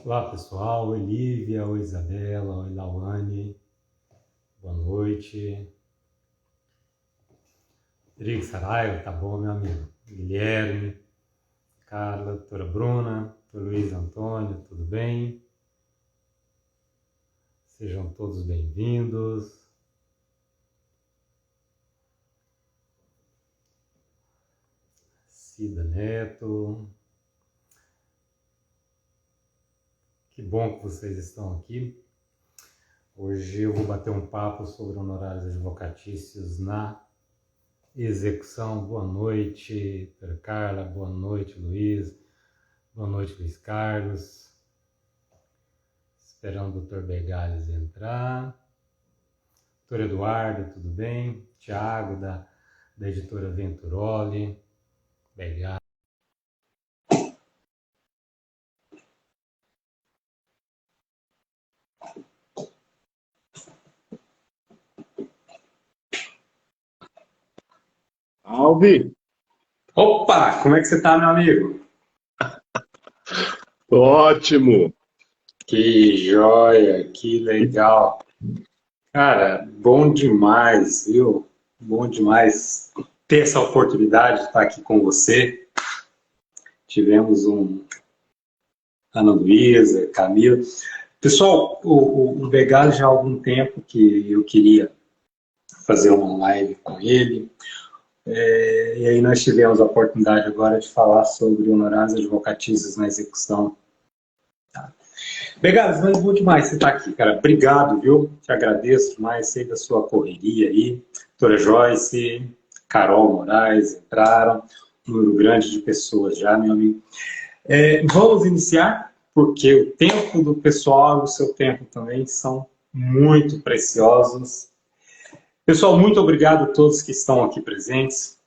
Olá pessoal, oi Lívia, oi Isabela, oi Lawane, boa noite. Rodrigo Saraiva, tá bom meu amigo? Guilherme, Carla, doutora Bruna, doutor Luiz Antônio, tudo bem? Sejam todos bem-vindos. Cida Neto, que bom que vocês estão aqui. Hoje eu vou bater um papo sobre honorários advocatícios na execução. Boa noite, doutora Carla, boa noite, Luiz, boa noite, Luiz Carlos. Esperando o doutor Begales entrar. Doutor Eduardo, tudo bem? Tiago, da editora Venturoli. Begales. Alvi! Opa, como é que você tá, meu amigo? Ótimo! Que joia, que legal. Cara, bom demais, viu? Bom demais ter essa oportunidade de estar aqui com você. Tivemos Ana Luísa, Camila. Pessoal, o Begales já há algum tempo que eu queria fazer uma live com ele. E aí nós tivemos a oportunidade agora de falar sobre honorários advocatícios na execução. Tá. Begales, mas bom demais você estar aqui, cara. Obrigado, viu? Te agradeço demais, sei da sua correria aí. Doutora Joyce, Carol Moraes entraram, um número grande de pessoas já, meu amigo. Vamos iniciar, porque o tempo do pessoal e o seu tempo também são muito preciosos. Pessoal, muito obrigado a todos que estão aqui presentes.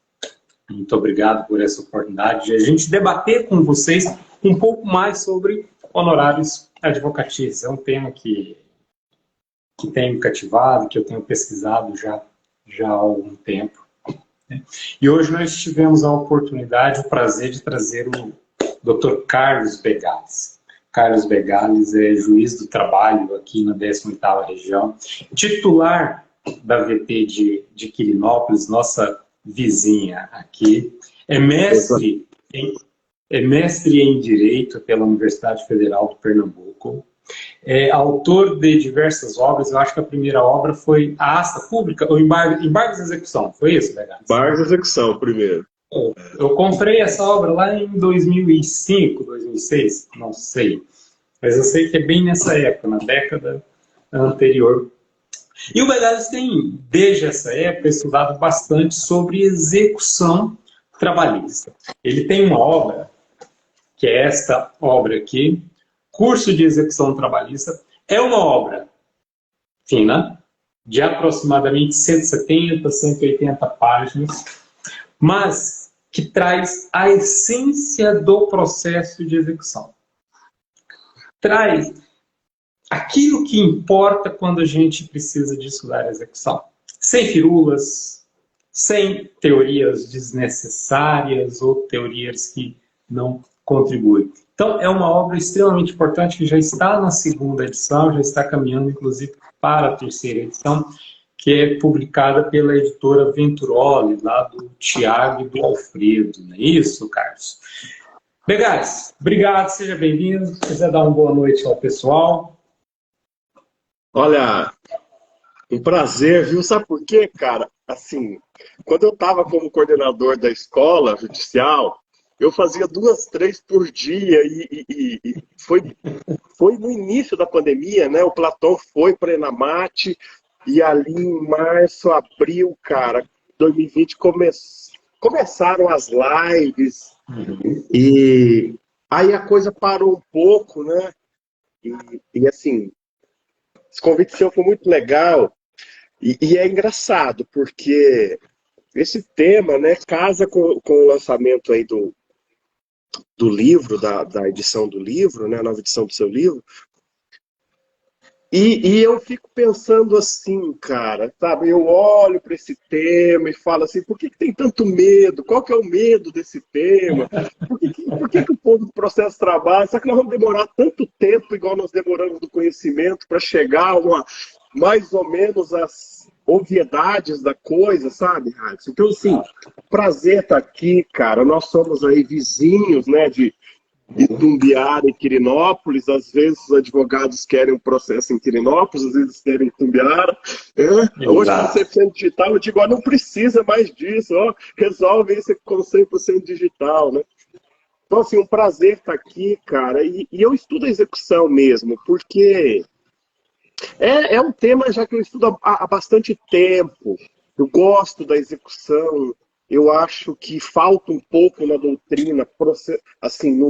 Muito obrigado por essa oportunidade de a gente debater com vocês um pouco mais sobre honorários advocatícios. É um tema que tem me cativado, que eu tenho pesquisado já há algum tempo. Né? E hoje nós tivemos a oportunidade, o prazer de trazer o Dr. Carlos Begales. Carlos Begales é juiz do trabalho aqui na 18ª região, titular da VT de Quirinópolis, nossa vizinha aqui, é mestre em Direito pela Universidade Federal do Pernambuco, é autor de diversas obras. Eu acho que a primeira obra foi a Asta Pública, ou Embargos de Execução, foi isso, Begales? Embargos de Execução, primeiro. Eu comprei essa obra lá em 2005, 2006, não sei. Mas eu sei que é bem nessa época, na década anterior. E o Begales tem, desde essa época, estudado bastante sobre execução trabalhista. Ele tem uma obra, que é esta obra aqui, Curso de Execução Trabalhista. É uma obra fina, de aproximadamente 170, 180 páginas, mas que traz a essência do processo de execução. Traz aquilo que importa quando a gente precisa de estudar a execução. Sem firulas, sem teorias desnecessárias ou teorias que não contribuem. Então, é uma obra extremamente importante que já está na 2ª edição, já está caminhando, inclusive, para a 3ª edição, que é publicada pela editora Venturoli, lá do Tiago e do Alfredo. Não é isso, Carlos? Begales, obrigado, seja bem-vindo. Se quiser dar uma boa noite ao pessoal. Olha, um prazer, viu? Sabe por quê, cara? Assim, quando eu estava como coordenador da escola judicial, eu fazia 2, 3 por dia e foi no início da pandemia, né? O Platão foi para a Enamate e ali em março, abril, cara, 2020 começaram as lives e aí a coisa parou um pouco, né? E assim, esse convite seu foi muito legal e é engraçado, porque esse tema, né, casa com o lançamento aí do livro, da edição do livro, né, a nova edição do seu livro. E eu fico pensando assim, cara, sabe? Eu olho para esse tema e falo assim, por que que tem tanto medo? Qual que é o medo desse tema? Por que que o povo do processo trabalha? Será que nós vamos demorar tanto tempo, igual nós demoramos do conhecimento, para chegar a uma, mais ou menos as obviedades da coisa, sabe, Radson? Então, assim, prazer estar aqui, cara. Nós somos aí vizinhos, né, de Itumbiara e Quirinópolis, às vezes os advogados querem um processo em Quirinópolis, às vezes querem em Itumbiara. Hoje, com Exato. 100% digital, eu digo, ó, não precisa mais disso, ó, resolve isso com 100% digital, né? Então, assim, um prazer estar aqui, cara, e eu estudo a execução mesmo, porque é um tema já que eu estudo há bastante tempo. Eu gosto da execução. Eu acho que falta um pouco na doutrina, assim,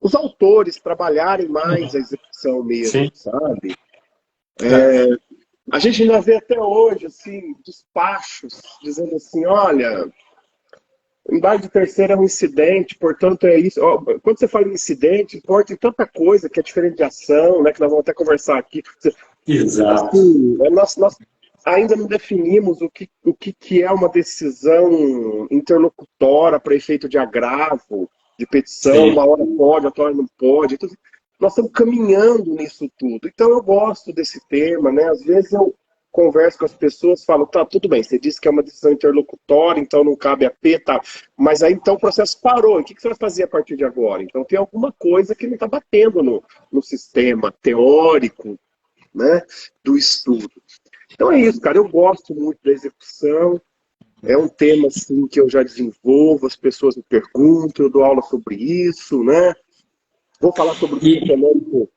os autores trabalharem mais a execução mesmo, Sim. sabe? É. A gente ainda vê até hoje, assim, despachos dizendo assim, olha, embargo de terceiro é um incidente, portanto é isso. Ó, quando você fala em incidente, importa em tanta coisa que é diferente de ação, né? Que nós vamos até conversar aqui. Exato. Assim, nós ainda não definimos o que é uma decisão interlocutória para efeito de agravo, de petição, Sim. uma hora pode, outra hora não pode. Então, nós estamos caminhando nisso tudo. Então eu gosto desse tema, né? Às vezes eu converso com as pessoas, falo, tá, tudo bem, você disse que é uma decisão interlocutória, então não cabe a P, tá. Mas aí então o processo parou. E o que você vai fazer a partir de agora? Então tem alguma coisa que não está batendo no sistema teórico, né, do estudo. Então é isso, cara. Eu gosto muito da execução. É um tema assim que eu já desenvolvo, as pessoas me perguntam, eu dou aula sobre isso, né? Vou falar sobre o grupo E, econômico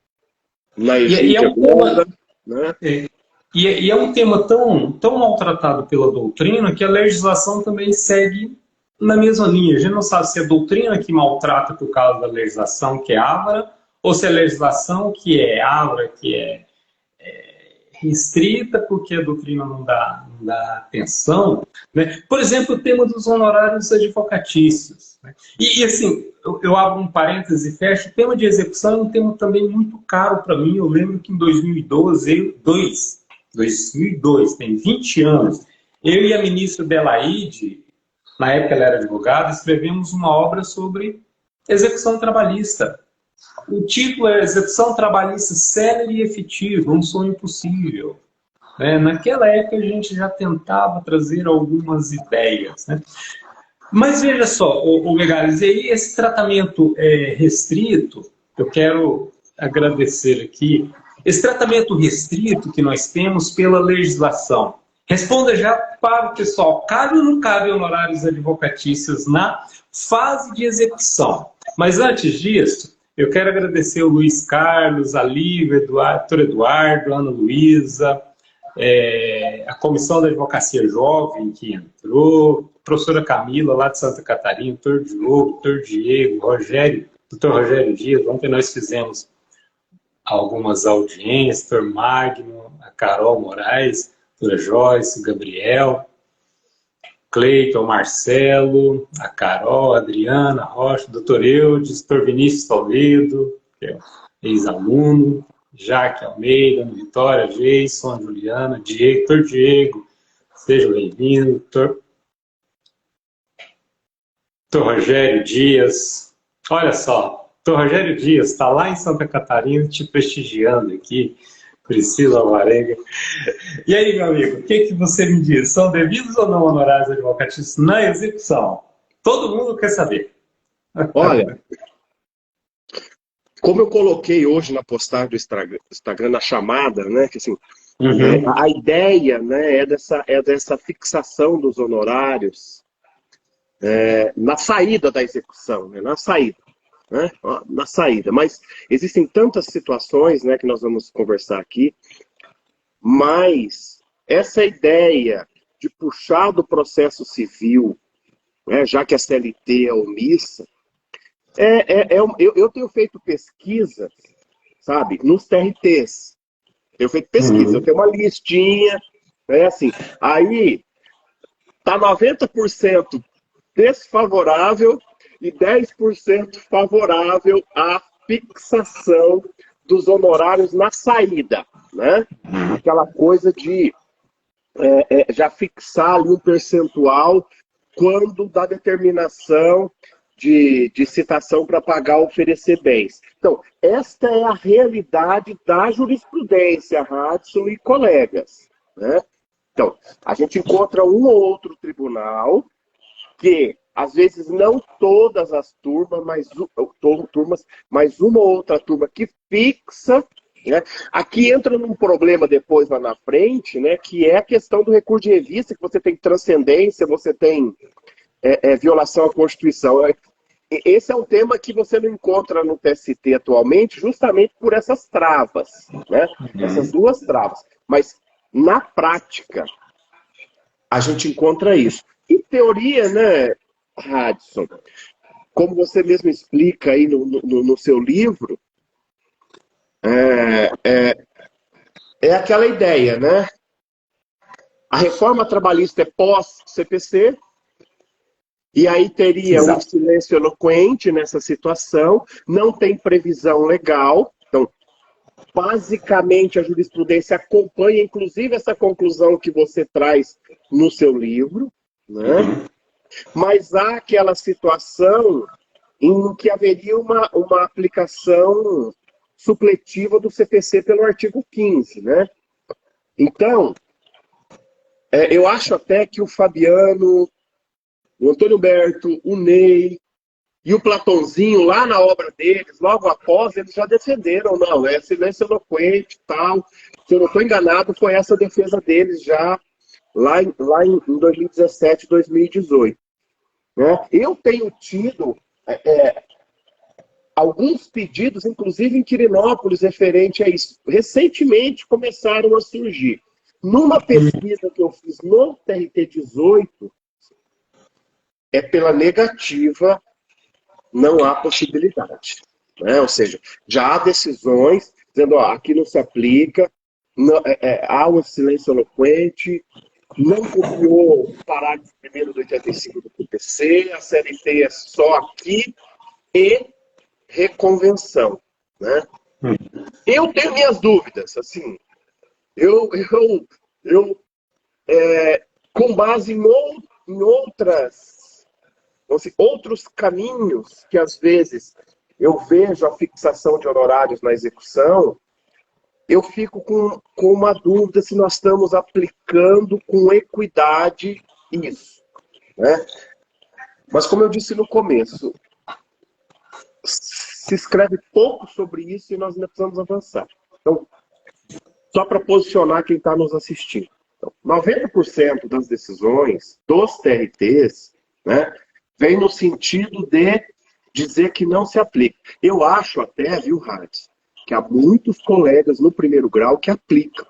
na e é EGID um agora, tema, né? e é um tema tão maltratado pela doutrina que a legislação também segue na mesma linha. A gente não sabe se é a doutrina que maltrata por causa da legislação, que é ávara, ou se é a legislação que é ávara, que é restrita porque a doutrina não dá atenção. Né? Por exemplo, o tema dos honorários advocatícios. Né? Assim, eu abro um parêntese e fecho, o tema de execução é um tema também muito caro para mim. Eu lembro que em 2002, tem 20 anos, eu e a ministra Delaide, na época ela era advogada, escrevemos uma obra sobre execução trabalhista. O título é Execução Trabalhista Célere e Efetiva, um sonho possível. Naquela época a gente já tentava trazer algumas ideias. Né? Mas veja só, o Megalis, esse tratamento restrito, eu quero agradecer aqui, esse tratamento restrito que nós temos pela legislação, responda já para o pessoal, cabe ou não cabe honorários advocatícios na fase de execução? Mas antes disso, eu quero agradecer o Luiz Carlos, a Lívia, Eduardo, Eduardo, Ana Luísa, a Comissão da Advocacia Jovem que entrou, a professora Camila, lá de Santa Catarina, doutor Diogo, doutor Diego, doutor Rogério Dias. Ontem nós fizemos algumas audiências, doutor Magno, a Carol Moraes, doutora Joyce, o Gabriel, Cleiton, Marcelo, a Carol, a Adriana Rocha, doutor Eudes, doutor Vinícius Toledo, que é ex-aluno, Jaque Almeida, Ana Vitória, Jason, Juliana, Diego, doutor Diego, seja bem-vindo, doutor Rogério Dias. Olha só, doutor Rogério Dias está lá em Santa Catarina te prestigiando aqui, Priscila Varenga. E aí, meu amigo, o que você me diz? São devidos ou não honorários advocatícios na execução? Todo mundo quer saber. Olha, como eu coloquei hoje na postagem do Instagram, na chamada, né, que assim, Uhum. a ideia, né, é dessa fixação dos honorários na saída da execução, né, na saída. Né, na saída. Mas existem tantas situações, né, que nós vamos conversar aqui, mas essa ideia de puxar do processo civil, né, já que a CLT é omissa, eu tenho feito pesquisa, sabe, nos TRTs. Eu feito pesquisa, eu Uhum. tenho uma listinha, né, assim, aí tá 90% desfavorável e 10% favorável à fixação dos honorários na saída, né? Aquela coisa de já fixar ali um percentual quando dá determinação de citação para pagar ou oferecer bens. Então, esta é a realidade da jurisprudência, Hudson e colegas, né? Então, a gente encontra um ou outro tribunal que, às vezes, não todas as turmas, mas uma ou outra turma que fixa, né? Aqui entra num problema depois lá na frente, né, que é a questão do recurso de revista, que você tem transcendência, você tem violação à Constituição. Esse é um tema que você não encontra no TST atualmente, justamente por essas travas, né? Essas duas travas. Mas, na prática, a gente encontra isso. Em teoria, né, Hudson, como você mesmo explica aí no seu livro, é aquela ideia, né? A reforma trabalhista é pós-CPC, e aí teria um silêncio eloquente nessa situação, não tem previsão legal. Então, basicamente, a jurisprudência acompanha, inclusive, essa conclusão que você traz no seu livro, né? Mas há aquela situação em que haveria uma aplicação supletiva do CPC pelo artigo 15, né? Então, eu acho até que o Fabiano, o Antônio Berto, o Ney e o Platãozinho, lá na obra deles, logo após, eles já defenderam, não, é silêncio eloquente e tal. Se eu não estou enganado, foi essa defesa deles já lá em 2017, 2018. Né? Eu tenho tido alguns pedidos, inclusive em Quirinópolis, referente a isso. Recentemente começaram a surgir. Numa pesquisa que eu fiz no TRT 18, é pela negativa, não há possibilidade. Né? Ou seja, já há decisões dizendo, ó, aqui não se aplica, não, há um silêncio eloquente, não copiou o parágrafo 1º do 85 do PPC, a CLT é só aqui e reconvenção. Né? Eu tenho minhas dúvidas, assim, com base em outros caminhos que às vezes eu vejo a fixação de honorários na execução, eu fico com uma dúvida se nós estamos aplicando com equidade isso. Né? Mas como eu disse no começo, se escreve pouco sobre isso e nós ainda precisamos avançar. Então, só para posicionar quem está nos assistindo. Então, 90% das decisões dos TRTs, né, vem no sentido de dizer que não se aplica. Eu acho até, viu, Hades, que há muitos colegas no primeiro grau que aplicam.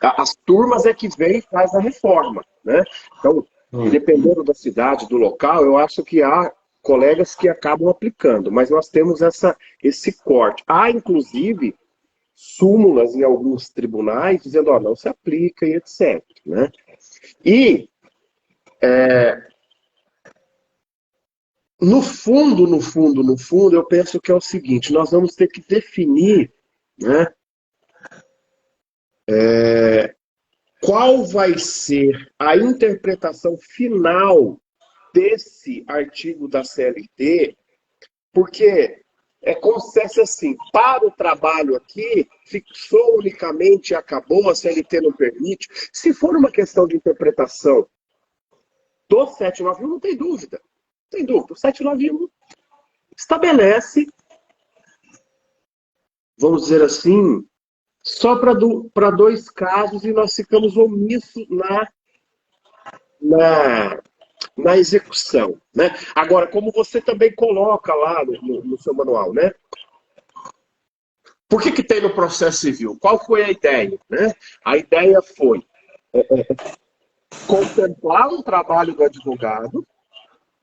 As turmas é que vem e faz a reforma. Né? Então, dependendo da cidade, do local, eu acho que há colegas que acabam aplicando, mas nós temos esse corte. Há, inclusive, súmulas em alguns tribunais dizendo, ó, não se aplica e etc. Né? E, no fundo, eu penso que é o seguinte, nós vamos ter que definir, né, qual vai ser a interpretação final desse artigo da CLT, porque é como se fosse assim, para o trabalho aqui, fixou unicamente e acabou, a CLT não permite. Se for uma questão de interpretação do 791, não tem dúvida. Não tem dúvida. O 791 estabelece, vamos dizer assim, só para dois casos e nós ficamos omissos na execução. Né? Agora, como você também coloca lá no seu manual, né? Por que tem no processo civil? Qual foi a ideia? Né? A ideia foi contemplar um trabalho do advogado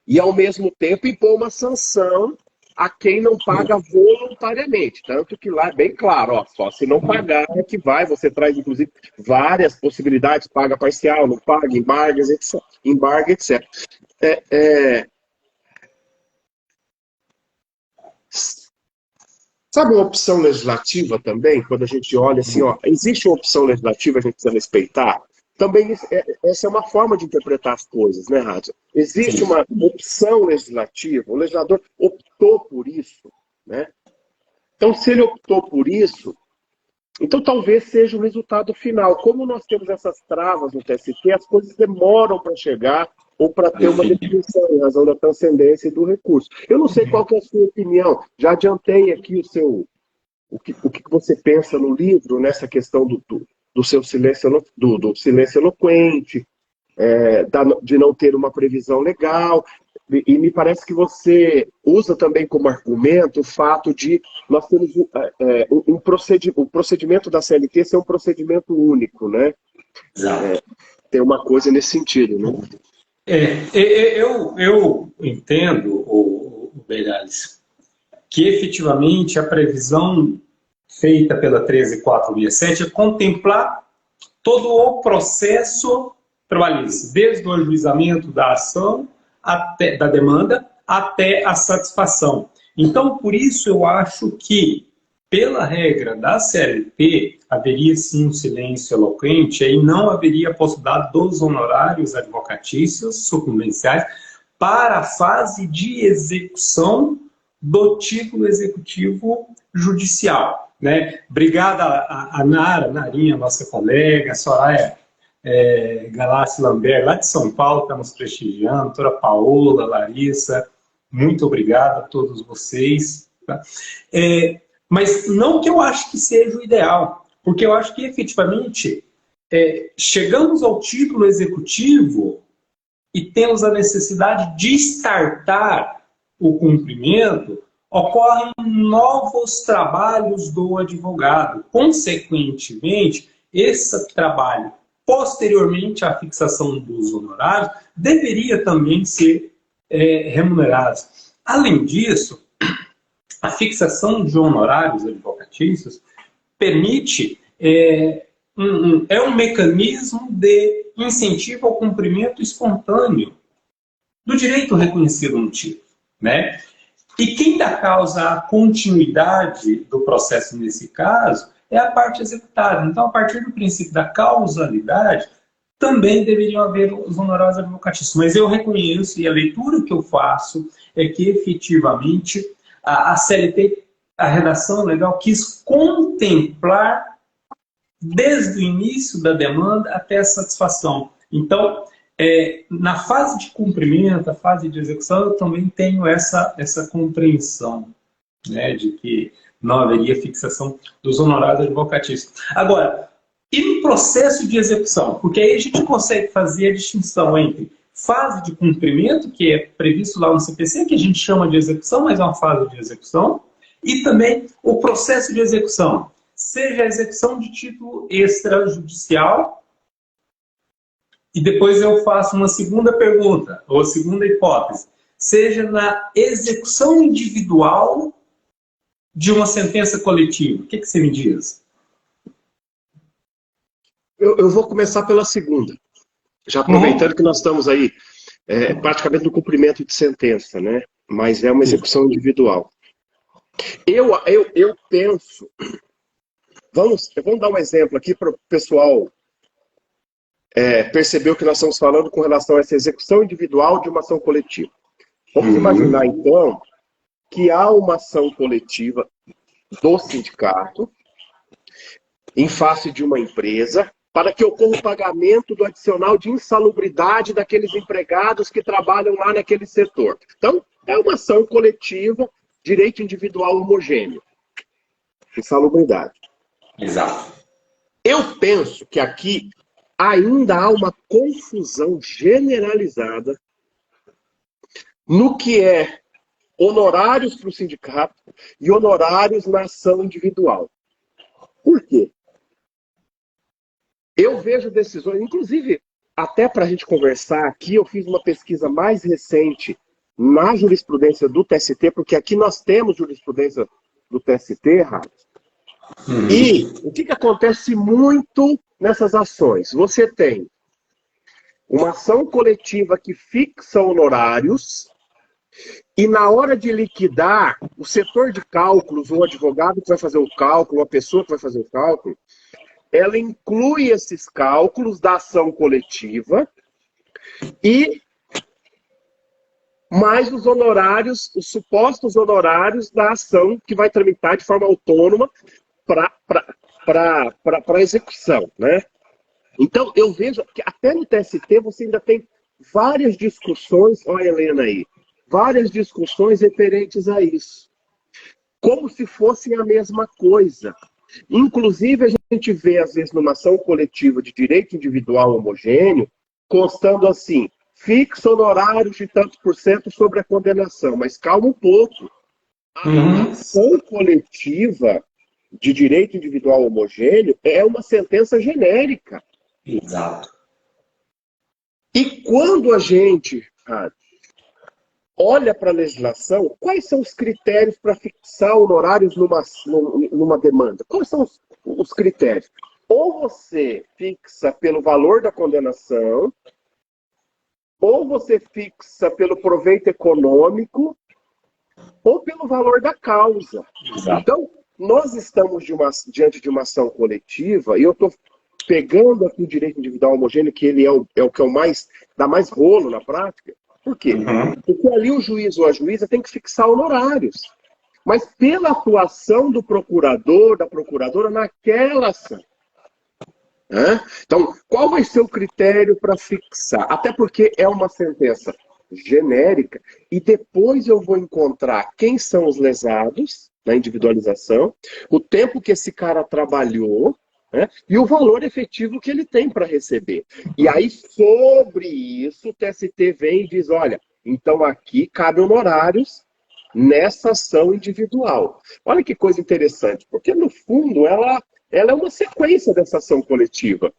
e, ao mesmo tempo, impor uma sanção a quem não paga voluntariamente. Tanto que lá é bem claro, ó, só se não pagar é que vai. Você traz, inclusive, várias possibilidades, paga parcial, não paga, embarga, etc. Sabe uma opção legislativa também? Quando a gente olha assim, ó, existe uma opção legislativa, a gente precisa respeitar. Também essa é uma forma de interpretar as coisas, né, Rádio? Existe Sim. uma opção legislativa, o legislador optou por isso, né? Então, se ele optou por isso, então talvez seja o resultado final. Como nós temos essas travas no TST, as coisas demoram para chegar ou para ter uma definição em razão da transcendência e do recurso. Eu não sei qual que é a sua opinião. Já adiantei aqui o que você pensa no livro nessa questão do seu silêncio, do silêncio eloquente, de não ter uma previsão legal. E me parece que você usa também como argumento o fato de nós termos o procedimento da CLT ser um procedimento único, né? Exato. Tem uma coisa nesse sentido, né? Eu entendo, o Meirelles, que efetivamente a previsão feita pela 13467 é contemplar todo o processo trabalhista, desde o ajuizamento da ação, até, da demanda, até a satisfação. Então, por isso eu acho que, pela regra da CLT, haveria sim um silêncio eloquente e não haveria a possibilidade dos honorários advocatícios sucumbenciais para a fase de execução do título executivo judicial. Né? Obrigada a Narinha, nossa colega, a Soraya Galassi Lambert, lá de São Paulo, está nos prestigiando, a doutora Paola, Larissa, muito obrigado a todos vocês. Tá? Mas não que eu acho que seja o ideal, porque eu acho que efetivamente chegamos ao título executivo e temos a necessidade de startar o cumprimento, ocorrem novos trabalhos do advogado. Consequentemente, esse trabalho, posteriormente à fixação dos honorários, deveria também ser remunerado. Além disso, a fixação de honorários advocatícios permite, é um mecanismo de incentivo ao cumprimento espontâneo do direito reconhecido no título, né? E quem dá causa à continuidade do processo nesse caso é a parte executada. Então, a partir do princípio da causalidade, também deveriam haver os honorários advocatícios. Mas eu reconheço, e a leitura que eu faço, é que efetivamente a CLT, a redação legal, quis contemplar desde o início da demanda até a satisfação. Então, na fase de cumprimento, a fase de execução, eu também tenho essa compreensão, né, de que não haveria fixação dos honorários advocatícios. Agora, e no processo de execução? Porque aí a gente consegue fazer a distinção entre fase de cumprimento, que é previsto lá no CPC, que a gente chama de execução, mas é uma fase de execução, e também o processo de execução, seja a execução de título extrajudicial. E depois eu faço uma segunda pergunta, ou segunda hipótese. Seja na execução individual de uma sentença coletiva. O que você me diz? Eu vou começar pela segunda. Já aproveitando que nós estamos aí praticamente no cumprimento de sentença, né? Mas é uma execução individual. Eu penso... Vamos dar um exemplo aqui para o pessoal perceber o que nós estamos falando com relação a essa execução individual de uma ação coletiva. Vamos imaginar, então, que há uma ação coletiva do sindicato em face de uma empresa para que ocorra o pagamento do adicional de insalubridade daqueles empregados que trabalham lá naquele setor. Então, é uma ação coletiva, direito individual homogêneo. Insalubridade. Exato. Eu penso que aqui ainda há uma confusão generalizada no que é honorários para o sindicato e honorários na ação individual. Por quê? Eu vejo decisões, inclusive, até para a gente conversar aqui, eu fiz uma pesquisa mais recente na jurisprudência do TST, porque aqui nós temos jurisprudência do TST, Rafa. E o que acontece muito nessas ações? Você tem uma ação coletiva que fixa honorários E na hora de liquidar, o setor de cálculos, o advogado que vai fazer o cálculo, a pessoa que vai fazer o cálculo, ela inclui esses cálculos da ação coletiva e mais os honorários, os supostos honorários da ação que vai tramitar de forma autônoma para a execução, né? Então, eu vejo que até no TST você ainda tem várias discussões, olha, Helena aí, várias discussões referentes a isso. Como se fossem a mesma coisa. Inclusive, a gente vê, às vezes, numa ação coletiva de direito individual homogêneo, constando assim, fixa honorários de tantos por cento sobre a condenação. Mas calma um pouco. A ação coletiva de direito individual homogêneo é uma sentença genérica. Exato. E quando a gente olha para a legislação, quais são os critérios para fixar honorários numa demanda? Quais são os critérios? Ou você fixa pelo valor da condenação, ou você fixa pelo proveito econômico, ou pelo valor da causa. Exato. Então, nós estamos diante de uma ação coletiva, e eu estou pegando aqui o direito individual homogêneo, que ele é o que dá mais rolo na prática. Por quê? Porque ali o juiz ou a juíza tem que fixar honorários. Mas pela atuação do procurador, da procuradora naquela ação. Então, qual vai ser o critério para fixar? Até porque é uma sentença genérica e depois eu vou encontrar quem são os lesados na individualização, o tempo que esse cara trabalhou, né, e o valor efetivo que ele tem para receber. E aí, sobre isso, o TST vem e diz, olha, então aqui cabe honorários nessa ação individual. Olha que coisa interessante, porque no fundo ela é uma sequência dessa ação coletiva,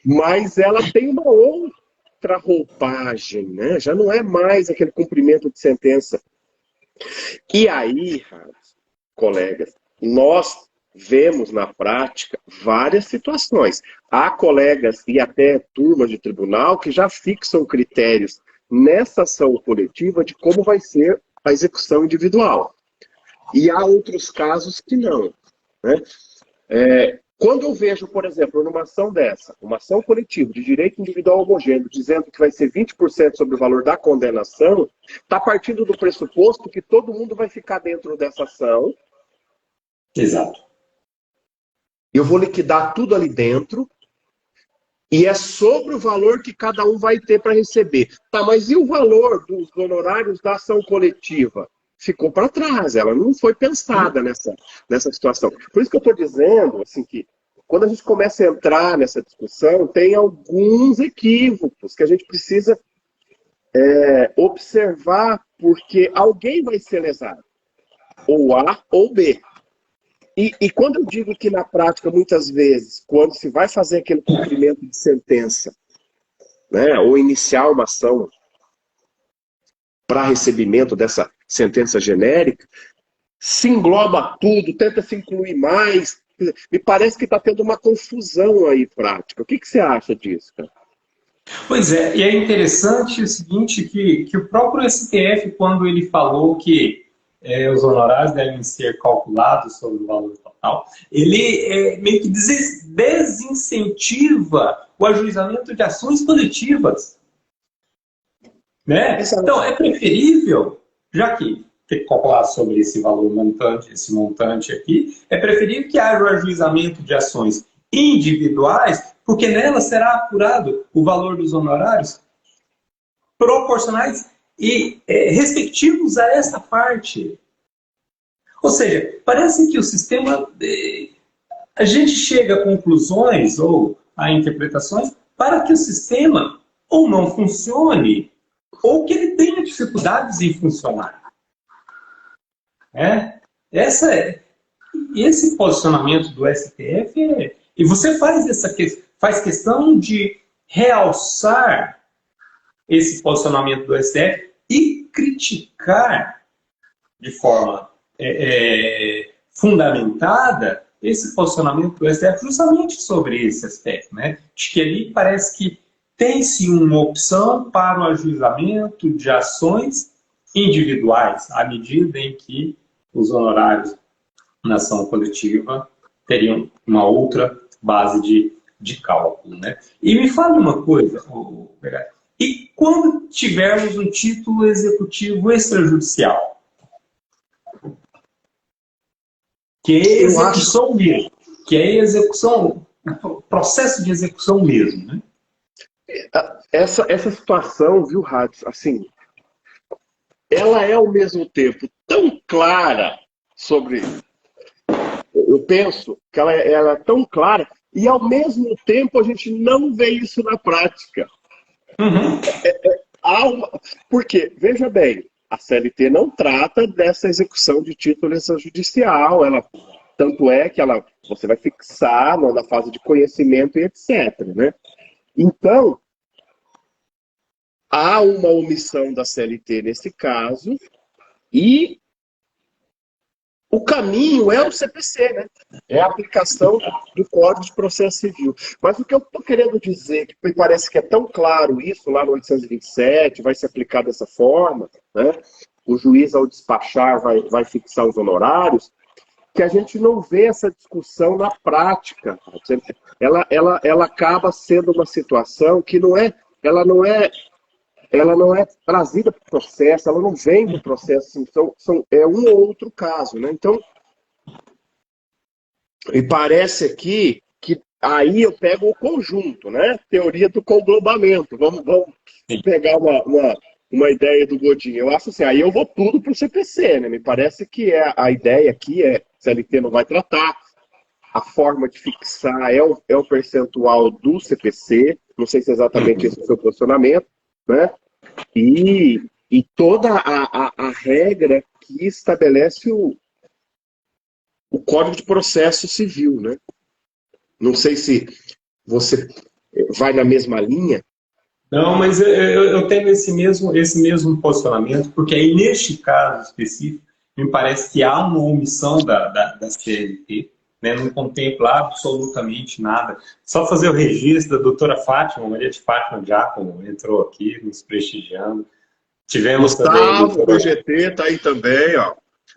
mas ela tem uma outra roupagem, né? Já não é mais aquele cumprimento de sentença. E aí, colegas, nós vemos na prática várias situações. Há colegas e até turmas de tribunal que já fixam critérios nessa ação coletiva de como vai ser a execução individual. E há outros casos que não, né? Quando eu vejo, por exemplo, numa ação dessa, uma ação coletiva de direito individual homogêneo, dizendo que vai ser 20% sobre o valor da condenação, está partindo do pressuposto que todo mundo vai ficar dentro dessa ação. Exato. Eu vou liquidar tudo ali dentro e é sobre o valor que cada um vai ter para receber. Tá, mas e o valor dos honorários da ação coletiva? Ficou para trás, ela não foi pensada nessa situação. Por isso que eu estou dizendo assim, que quando a gente começa a entrar nessa discussão, tem alguns equívocos que a gente precisa observar, porque alguém vai ser lesado, ou A ou B. E quando eu digo que na prática, muitas vezes, quando se vai fazer aquele cumprimento de sentença, né, ou iniciar uma ação para recebimento dessa sentença genérica, se engloba tudo, tenta se incluir mais. Me parece que está tendo uma confusão aí prática. O que você acha disso, cara? Pois é, e é interessante o seguinte, que o próprio STF, quando ele falou que os honorários devem ser calculados sobre o valor total, ele meio que desincentiva o ajuizamento de ações coletivas. Né? Então, é preferível, já que tem que calcular sobre esse valor montante, esse montante aqui, é preferível que haja o ajuizamento de ações individuais, porque nela será apurado o valor dos honorários proporcionais e respectivos a essa parte. Ou seja, parece que o sistema... a gente chega a conclusões ou a interpretações para que o sistema ou não funcione, ou que ele tenha dificuldades em funcionar. Esse posicionamento do STF e você faz questão de realçar esse posicionamento do STF e criticar de forma fundamentada esse posicionamento do STF justamente sobre esse aspecto, né? De que ali parece que tem-se uma opção para o ajuizamento de ações individuais, à medida em que os honorários na ação coletiva teriam uma outra base de cálculo, né? E me fale uma coisa, Berardi, e quando tivermos um título executivo extrajudicial, que é execução mesmo, que é execução, processo de execução mesmo, né? Essa situação, viu, Rads, assim, ela é ao mesmo tempo tão clara sobre... Eu penso que ela é tão clara e ao mesmo tempo a gente não vê isso na prática. Uhum. Porque, veja bem, a CLT não trata dessa execução de título extrajudicial, tanto é que você vai fixar na fase de conhecimento e etc. Né? Então, há uma omissão da CLT nesse caso e o caminho é o CPC, né? É a aplicação do Código de Processo Civil. Mas o que eu estou querendo dizer, que me parece que é tão claro isso, lá no 827, vai se aplicar dessa forma, né? O juiz, ao despachar, vai fixar os honorários, que a gente não vê essa discussão na prática. Ela acaba sendo uma situação que ela não é trazida para o processo, ela não vem do processo, então é um ou outro caso, né? Então, me parece aqui que aí eu pego o conjunto, né? Teoria do conglobamento. Vamos pegar uma ideia do Godinho. Eu acho assim, aí eu vou tudo para o CPC, né? Me parece que a ideia aqui CLT não vai tratar, a forma de fixar é o percentual do CPC, não sei se exatamente esse é o seu posicionamento, né? E toda a regra que estabelece o Código de Processo Civil, né? Não sei se você vai na mesma linha. Não, mas eu tenho esse mesmo posicionamento, porque aí, neste caso específico, me parece que há uma omissão da CLT, né? Não contempla absolutamente nada. Só fazer o registro da doutora Fátima, Maria de Fátima Giacomo, entrou aqui nos prestigiando. Tivemos Gustavo, também do GT, está aí também, ó.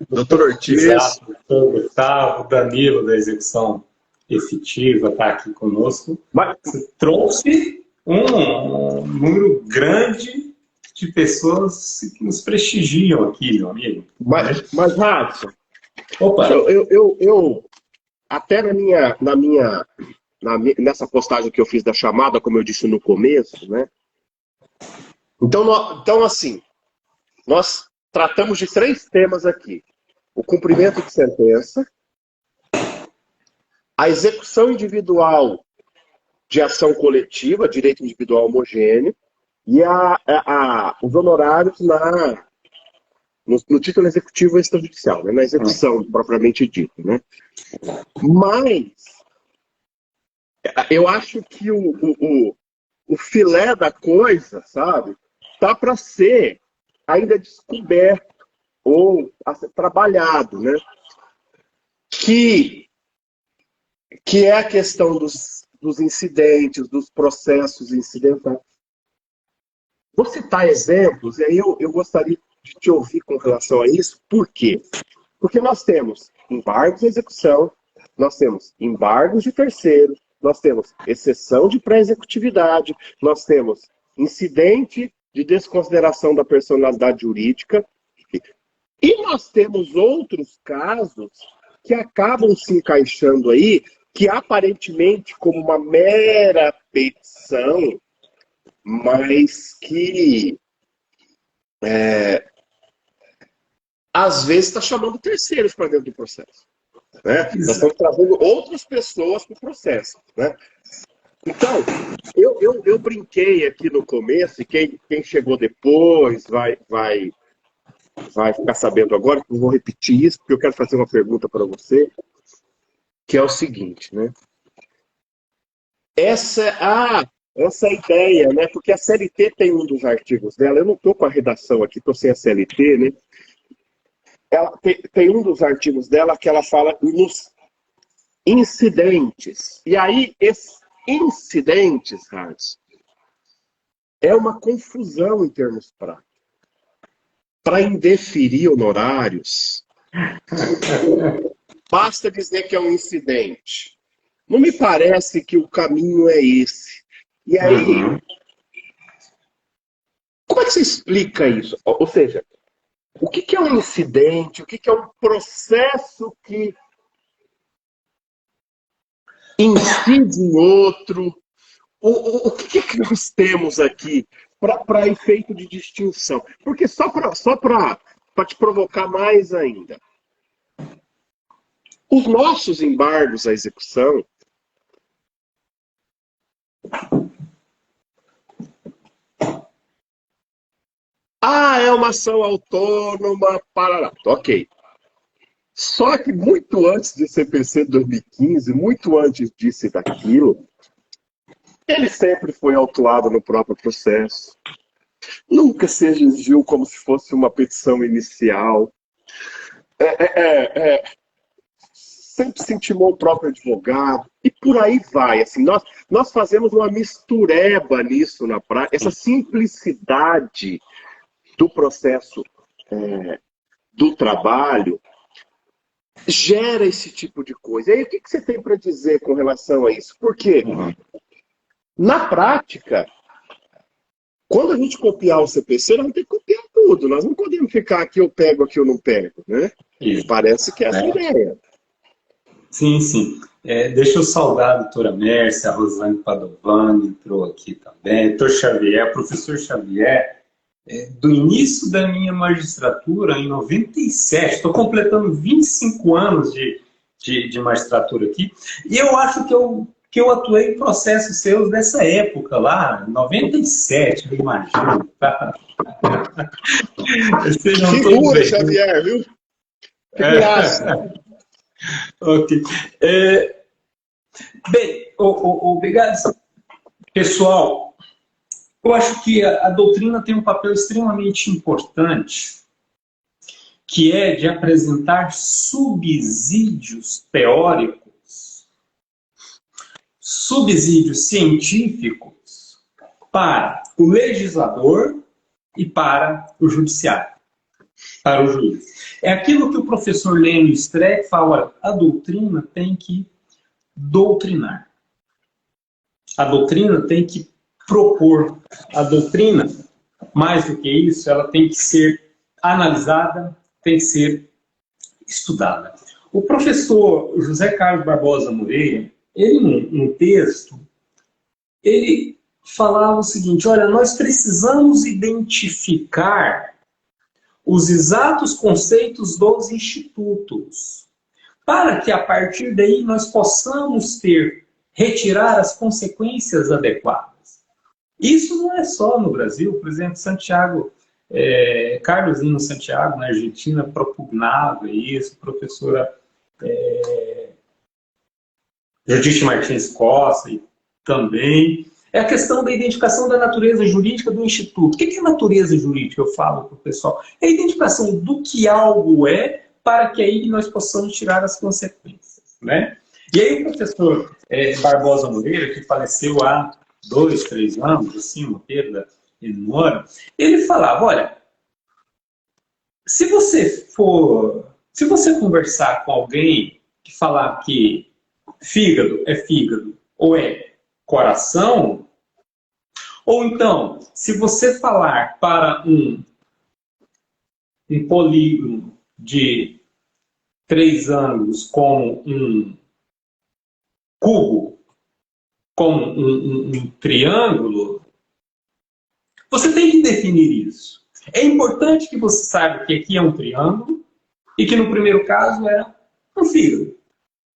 Doutor Ortiz. Exato, doutor Gustavo, Danilo, da execução efetiva, está aqui conosco. Você trouxe um número grande de pessoas que nos prestigiam aqui, meu amigo. Mas Radson, Opa. Eu até nessa postagem que eu fiz da chamada, como eu disse no começo, né? Então assim, nós tratamos de 3 temas aqui. O cumprimento de sentença, a execução individual de ação coletiva, direito individual homogêneo, e os honorários no título executivo extrajudicial, né? Na execução propriamente dita. Né? Mas eu acho que o filé da coisa, sabe, tá para ser ainda descoberto ou a ser trabalhado, né? Que é a questão dos incidentes, dos processos incidentais. Vou citar exemplos, e aí eu gostaria de te ouvir com relação a isso. Por quê? Porque nós temos embargos de execução, nós temos embargos de terceiros, nós temos exceção de pré-executividade, nós temos incidente de desconsideração da personalidade jurídica, e nós temos outros casos que acabam se encaixando aí, que aparentemente como uma mera petição, mas que às vezes está chamando terceiros para dentro do processo. Né? Nós estamos trazendo outras pessoas para o processo. Né? Então, eu brinquei aqui no começo, e quem chegou depois vai ficar sabendo agora, que eu vou repetir isso, porque eu quero fazer uma pergunta para você, que é o seguinte, né? Essa ideia, né? Porque a CLT tem um dos artigos dela, eu não estou com a redação aqui, estou sem a CLT, né? Ela tem um dos artigos dela que ela fala nos incidentes. E aí, esses incidentes, Hans, é uma confusão em termos práticos. para indeferir honorários, basta dizer que é um incidente. Não me parece que o caminho é esse. E aí, como é que você explica isso? Ou seja, o que é um incidente? O que é um processo que incide em outro? O que nós temos aqui para efeito de distinção? Porque só para te provocar mais ainda, os nossos embargos à execução é uma ação autônoma, parará. Ok. Só que muito antes de CPC 2015, muito antes disso e daquilo, ele sempre foi autuado no próprio processo. Nunca se exigiu como se fosse uma petição inicial. Sempre se intimou o próprio advogado. E por aí vai. Assim, nós fazemos uma mistureba nisso na prática. Essa simplicidade do processo do trabalho gera esse tipo de coisa. E aí, o que você tem para dizer com relação a isso? Porque, na prática, quando a gente copiar o CPC, nós vamos ter que copiar tudo. Nós não podemos ficar aqui eu pego, aqui eu não pego. Né? Parece que é essa a ideia. Sim, sim. Deixa eu saudar a doutora Mércia, a Rosane Padovani entrou aqui também, doutor Xavier, professor Xavier, do início da minha magistratura, em 97, estou completando 25 anos de magistratura aqui, e eu acho que eu atuei em processos seus dessa época lá, 97, eu imagino. Tá? Figura, Xavier, viu? Figuraça. Ok. Bem, obrigado. Pessoal, eu acho que a doutrina tem um papel extremamente importante, que é de apresentar subsídios teóricos, subsídios científicos para o legislador e para o judiciário, para o juiz. É aquilo que o professor Lênio Streck fala, a doutrina tem que doutrinar. A doutrina tem que propor. A doutrina, mais do que isso, ela tem que ser analisada, tem que ser estudada. O professor José Carlos Barbosa Moreira, ele, num texto, ele falava o seguinte, olha, nós precisamos identificar os exatos conceitos dos institutos, para que a partir daí nós possamos retirar as consequências adequadas. Isso não é só no Brasil, por exemplo, Carlos Lino Santiago, na Argentina, propugnava isso, professora Judite Martins Costa também. É a questão da identificação da natureza jurídica do Instituto. O que é natureza jurídica? Eu falo para o pessoal. É a identificação do que algo é, para que aí nós possamos tirar as consequências. Né? E aí o professor Barbosa Moreira, que faleceu há 2, 3 anos, assim, uma perda enorme, ele falava, olha, se você conversar com alguém que falar que fígado é fígado ou é coração, ou então, se você falar para um polígono de 3 ângulos como um cubo, como um triângulo, você tem que definir isso. É importante que você saiba que aqui é um triângulo e que no primeiro caso era um fígado.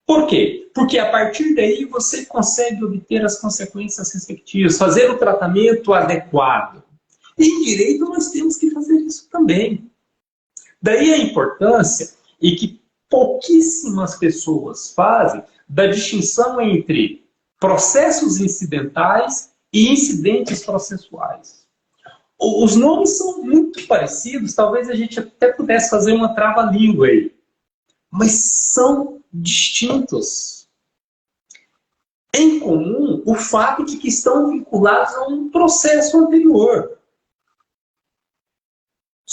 Por quê? Porque a partir daí você consegue obter as consequências respectivas, fazer o tratamento adequado. E em direito nós temos que fazer isso também. Daí a importância, e que pouquíssimas pessoas fazem, da distinção entre processos incidentais e incidentes processuais. Os nomes são muito parecidos, talvez a gente até pudesse fazer uma trava-língua aí. Mas são distintos. Em comum, o fato de que estão vinculados a um processo anterior.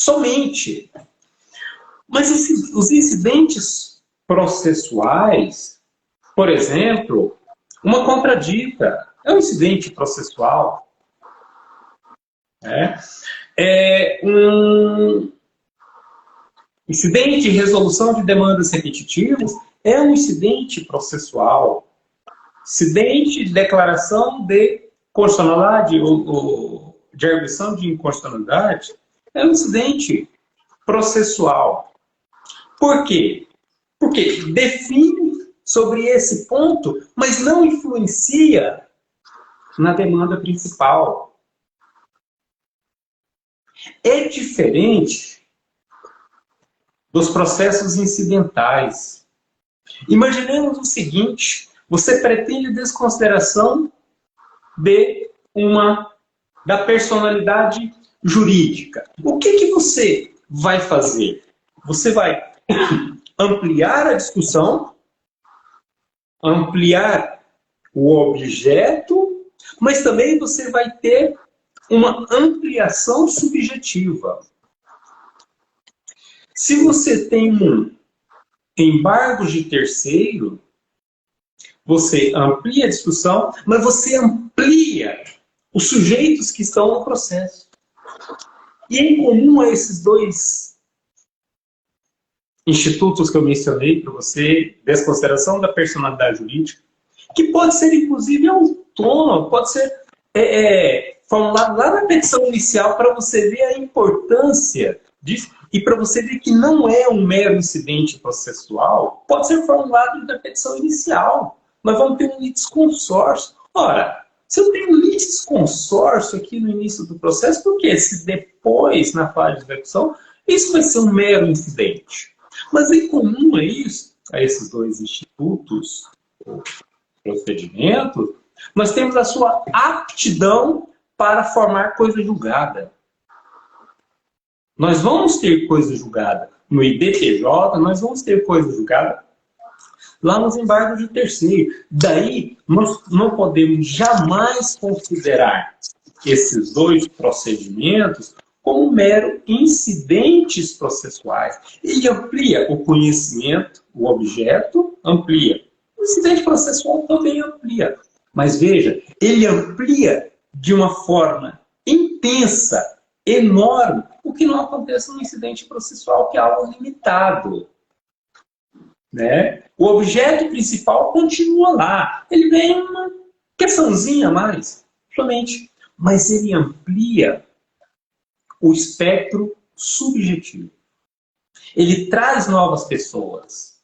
somente. Mas os incidentes processuais, por exemplo, uma contradita é um incidente processual. Um incidente de resolução de demandas repetitivas é um incidente processual. Incidente de declaração de constitucionalidade ou de arguição de inconstitucionalidade é um incidente processual. Por quê? Porque define sobre esse ponto, mas não influencia na demanda principal. É diferente dos processos incidentais. Imaginemos o seguinte: você pretende desconsideração da personalidade jurídica. O que você vai fazer? Você vai ampliar a discussão, ampliar o objeto, mas também você vai ter uma ampliação subjetiva. Se você tem um embargo de terceiro, você amplia a discussão, mas você amplia os sujeitos que estão no processo. E em comum a esses dois institutos que eu mencionei para você, desconsideração da personalidade jurídica, que pode ser inclusive autônomo, pode ser formulado lá na petição inicial para você ver a importância disso e para você ver que não é um mero incidente processual, pode ser formulado na petição inicial. Nós vamos ter um litisconsórcio. Ora, se eu tenho um litisconsórcio aqui no início do processo, por quê? Se depois, na fase de execução, isso vai ser um mero incidente. Mas em comum a isso, a esses dois institutos, procedimentos, nós temos a sua aptidão para formar coisa julgada. Nós vamos ter coisa julgada no IDPJ, nós vamos ter coisa julgada lá nos embargos de terceiro. Daí, nós não podemos jamais considerar esses dois procedimentos como mero incidentes processuais. Ele amplia o conhecimento, o objeto amplia. O incidente processual também amplia. Mas veja, ele amplia de uma forma intensa, enorme, o que não acontece no incidente processual, que é algo limitado. Né? O objeto principal continua lá. Ele vem uma questãozinha a mais, somente. Mas ele amplia o espectro subjetivo. Ele traz novas pessoas.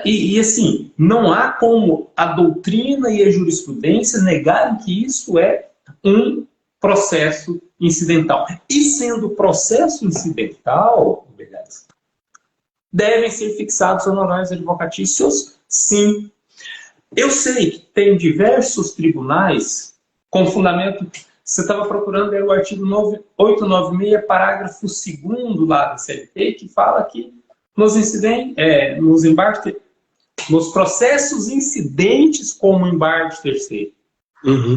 E assim, não há como a doutrina e a jurisprudência negarem que isso é um processo incidental. E sendo processo incidental, devem ser fixados honorários advocatícios? Sim. Eu sei que tem diversos tribunais com fundamento. Você estava procurando o artigo 896, parágrafo 2º lá da CLT, que fala que nos embargos, nos processos incidentes como embargo de terceiro,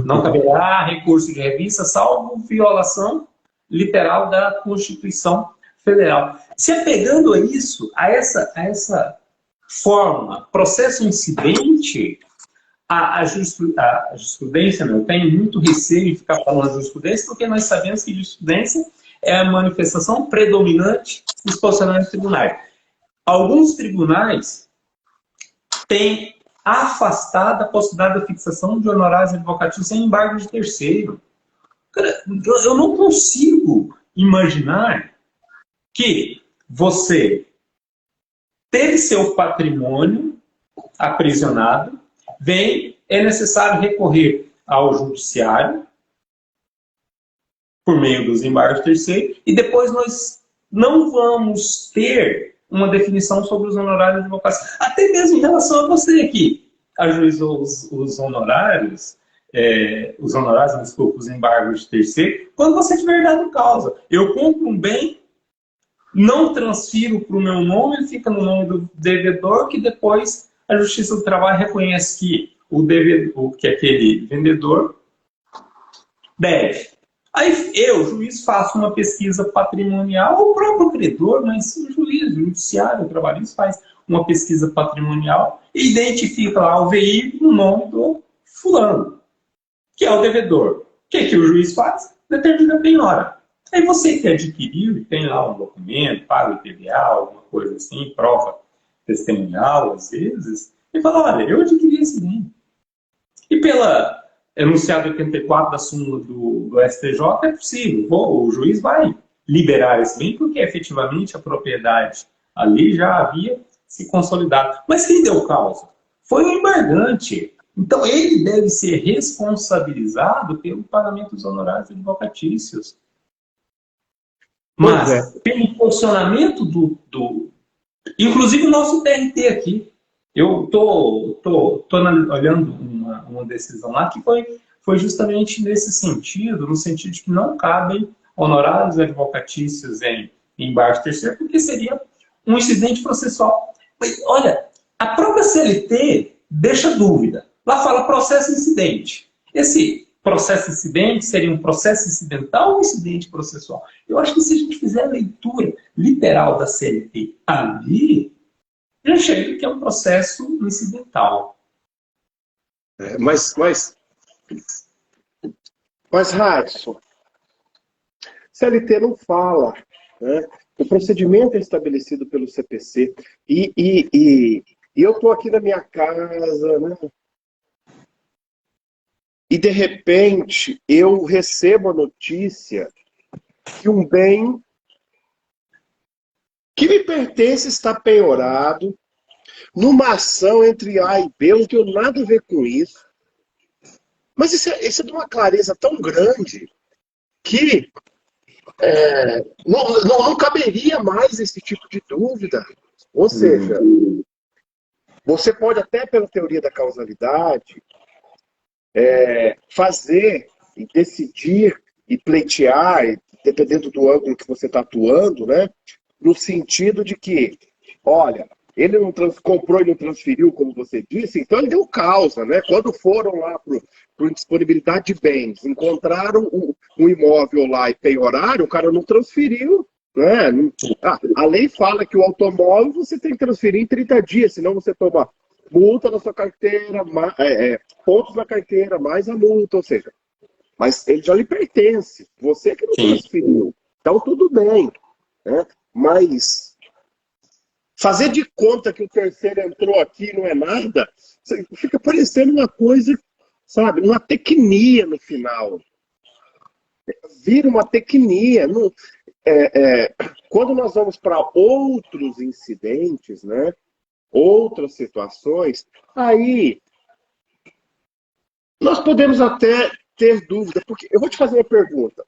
não caberá recurso de revista, salvo violação literal da Constituição Federal. Se apegando a isso, a essa forma, processo incidente, a jurisprudência, eu tenho muito receio em ficar falando de jurisprudência, porque nós sabemos que jurisprudência é a manifestação predominante dos posicionamentos tribunais. Alguns tribunais têm afastado a possibilidade da fixação de honorários advocatícios sem embargo de terceiro. Cara, eu não consigo imaginar que você teve seu patrimônio aprisionado, é necessário recorrer ao judiciário por meio dos embargos de terceiro, e depois nós não vamos ter uma definição sobre os honorários de advocacia. Até mesmo em relação a você que ajuizou os honorários, os embargos de terceiro, quando você tiver dado causa. Eu compro um bem, não transfiro para o meu nome, ele fica no nome do devedor, que depois a Justiça do Trabalho reconhece que que aquele vendedor deve. Aí eu, juiz, faço uma pesquisa patrimonial, ou o próprio credor, mas o juiz, o judiciário, o trabalhista faz uma pesquisa patrimonial e identifica lá o veículo, o nome do fulano, que é o devedor. O que o juiz faz? Determina a penhora. Aí você que adquiriu e tem lá um documento, paga o IPVA, alguma coisa assim, prova testemunhal, às vezes, e fala, olha, eu adquiri esse bem. E pela enunciado 84 da súmula do STJ, é possível. O juiz vai liberar esse bem, porque efetivamente a propriedade ali já havia se consolidado. Mas quem deu causa? Foi o embargante. Então ele deve ser responsabilizado pelo pagamento dos honorários advocatícios. Pois é. Mas, pelo funcionamento inclusive o nosso TRT aqui, eu tô olhando uma decisão lá que foi justamente nesse sentido, no sentido de que não cabem honorários advocatícios em embargo terceiro, porque seria um incidente processual. Mas, olha, a própria CLT deixa dúvida. Lá fala processo incidente. Esse processo incidente seria um processo incidental ou um incidente processual? Eu acho que se a gente fizer a leitura literal da CLT ali, já chega que é um processo incidental. Mas Radisson, CLT não fala, né? O procedimento é estabelecido pelo CPC e eu estou aqui na minha casa, né? E de repente eu recebo a notícia que um bem que me pertence está penhorado numa ação entre A e B, eu não tenho nada a ver com isso. Mas isso é de uma clareza tão grande que não caberia mais esse tipo de dúvida. Ou seja, você pode até pela teoria da causalidade fazer e decidir e pleitear, dependendo do ângulo que você está atuando, né? No sentido de que, olha, ele não comprou e não transferiu, como você disse, então ele deu causa, né? Quando foram lá para indisponibilidade de bens, encontraram um imóvel lá e penhoraram, o cara não transferiu, né? A lei fala que o automóvel você tem que transferir em 30 dias, senão você toma multa na sua carteira, pontos na carteira, mais a multa, ou seja, mas ele já lhe pertence, você que não transferiu. Então tudo bem, né? Mas fazer de conta que o terceiro entrou aqui e não é nada, fica parecendo uma coisa, sabe, uma tecnia no final. Vira uma tecnia. Quando nós vamos para outros incidentes, né, outras situações, aí nós podemos até ter dúvida, porque eu vou te fazer uma pergunta.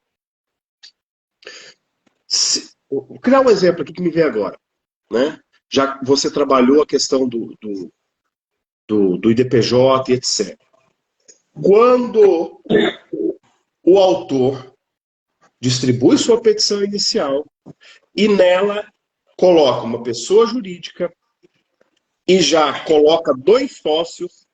Vou criar um exemplo aqui que me vem agora, né? Já que você trabalhou a questão do IDPJ e etc. Quando o autor distribui sua petição inicial e nela coloca uma pessoa jurídica e já coloca 2 sócios,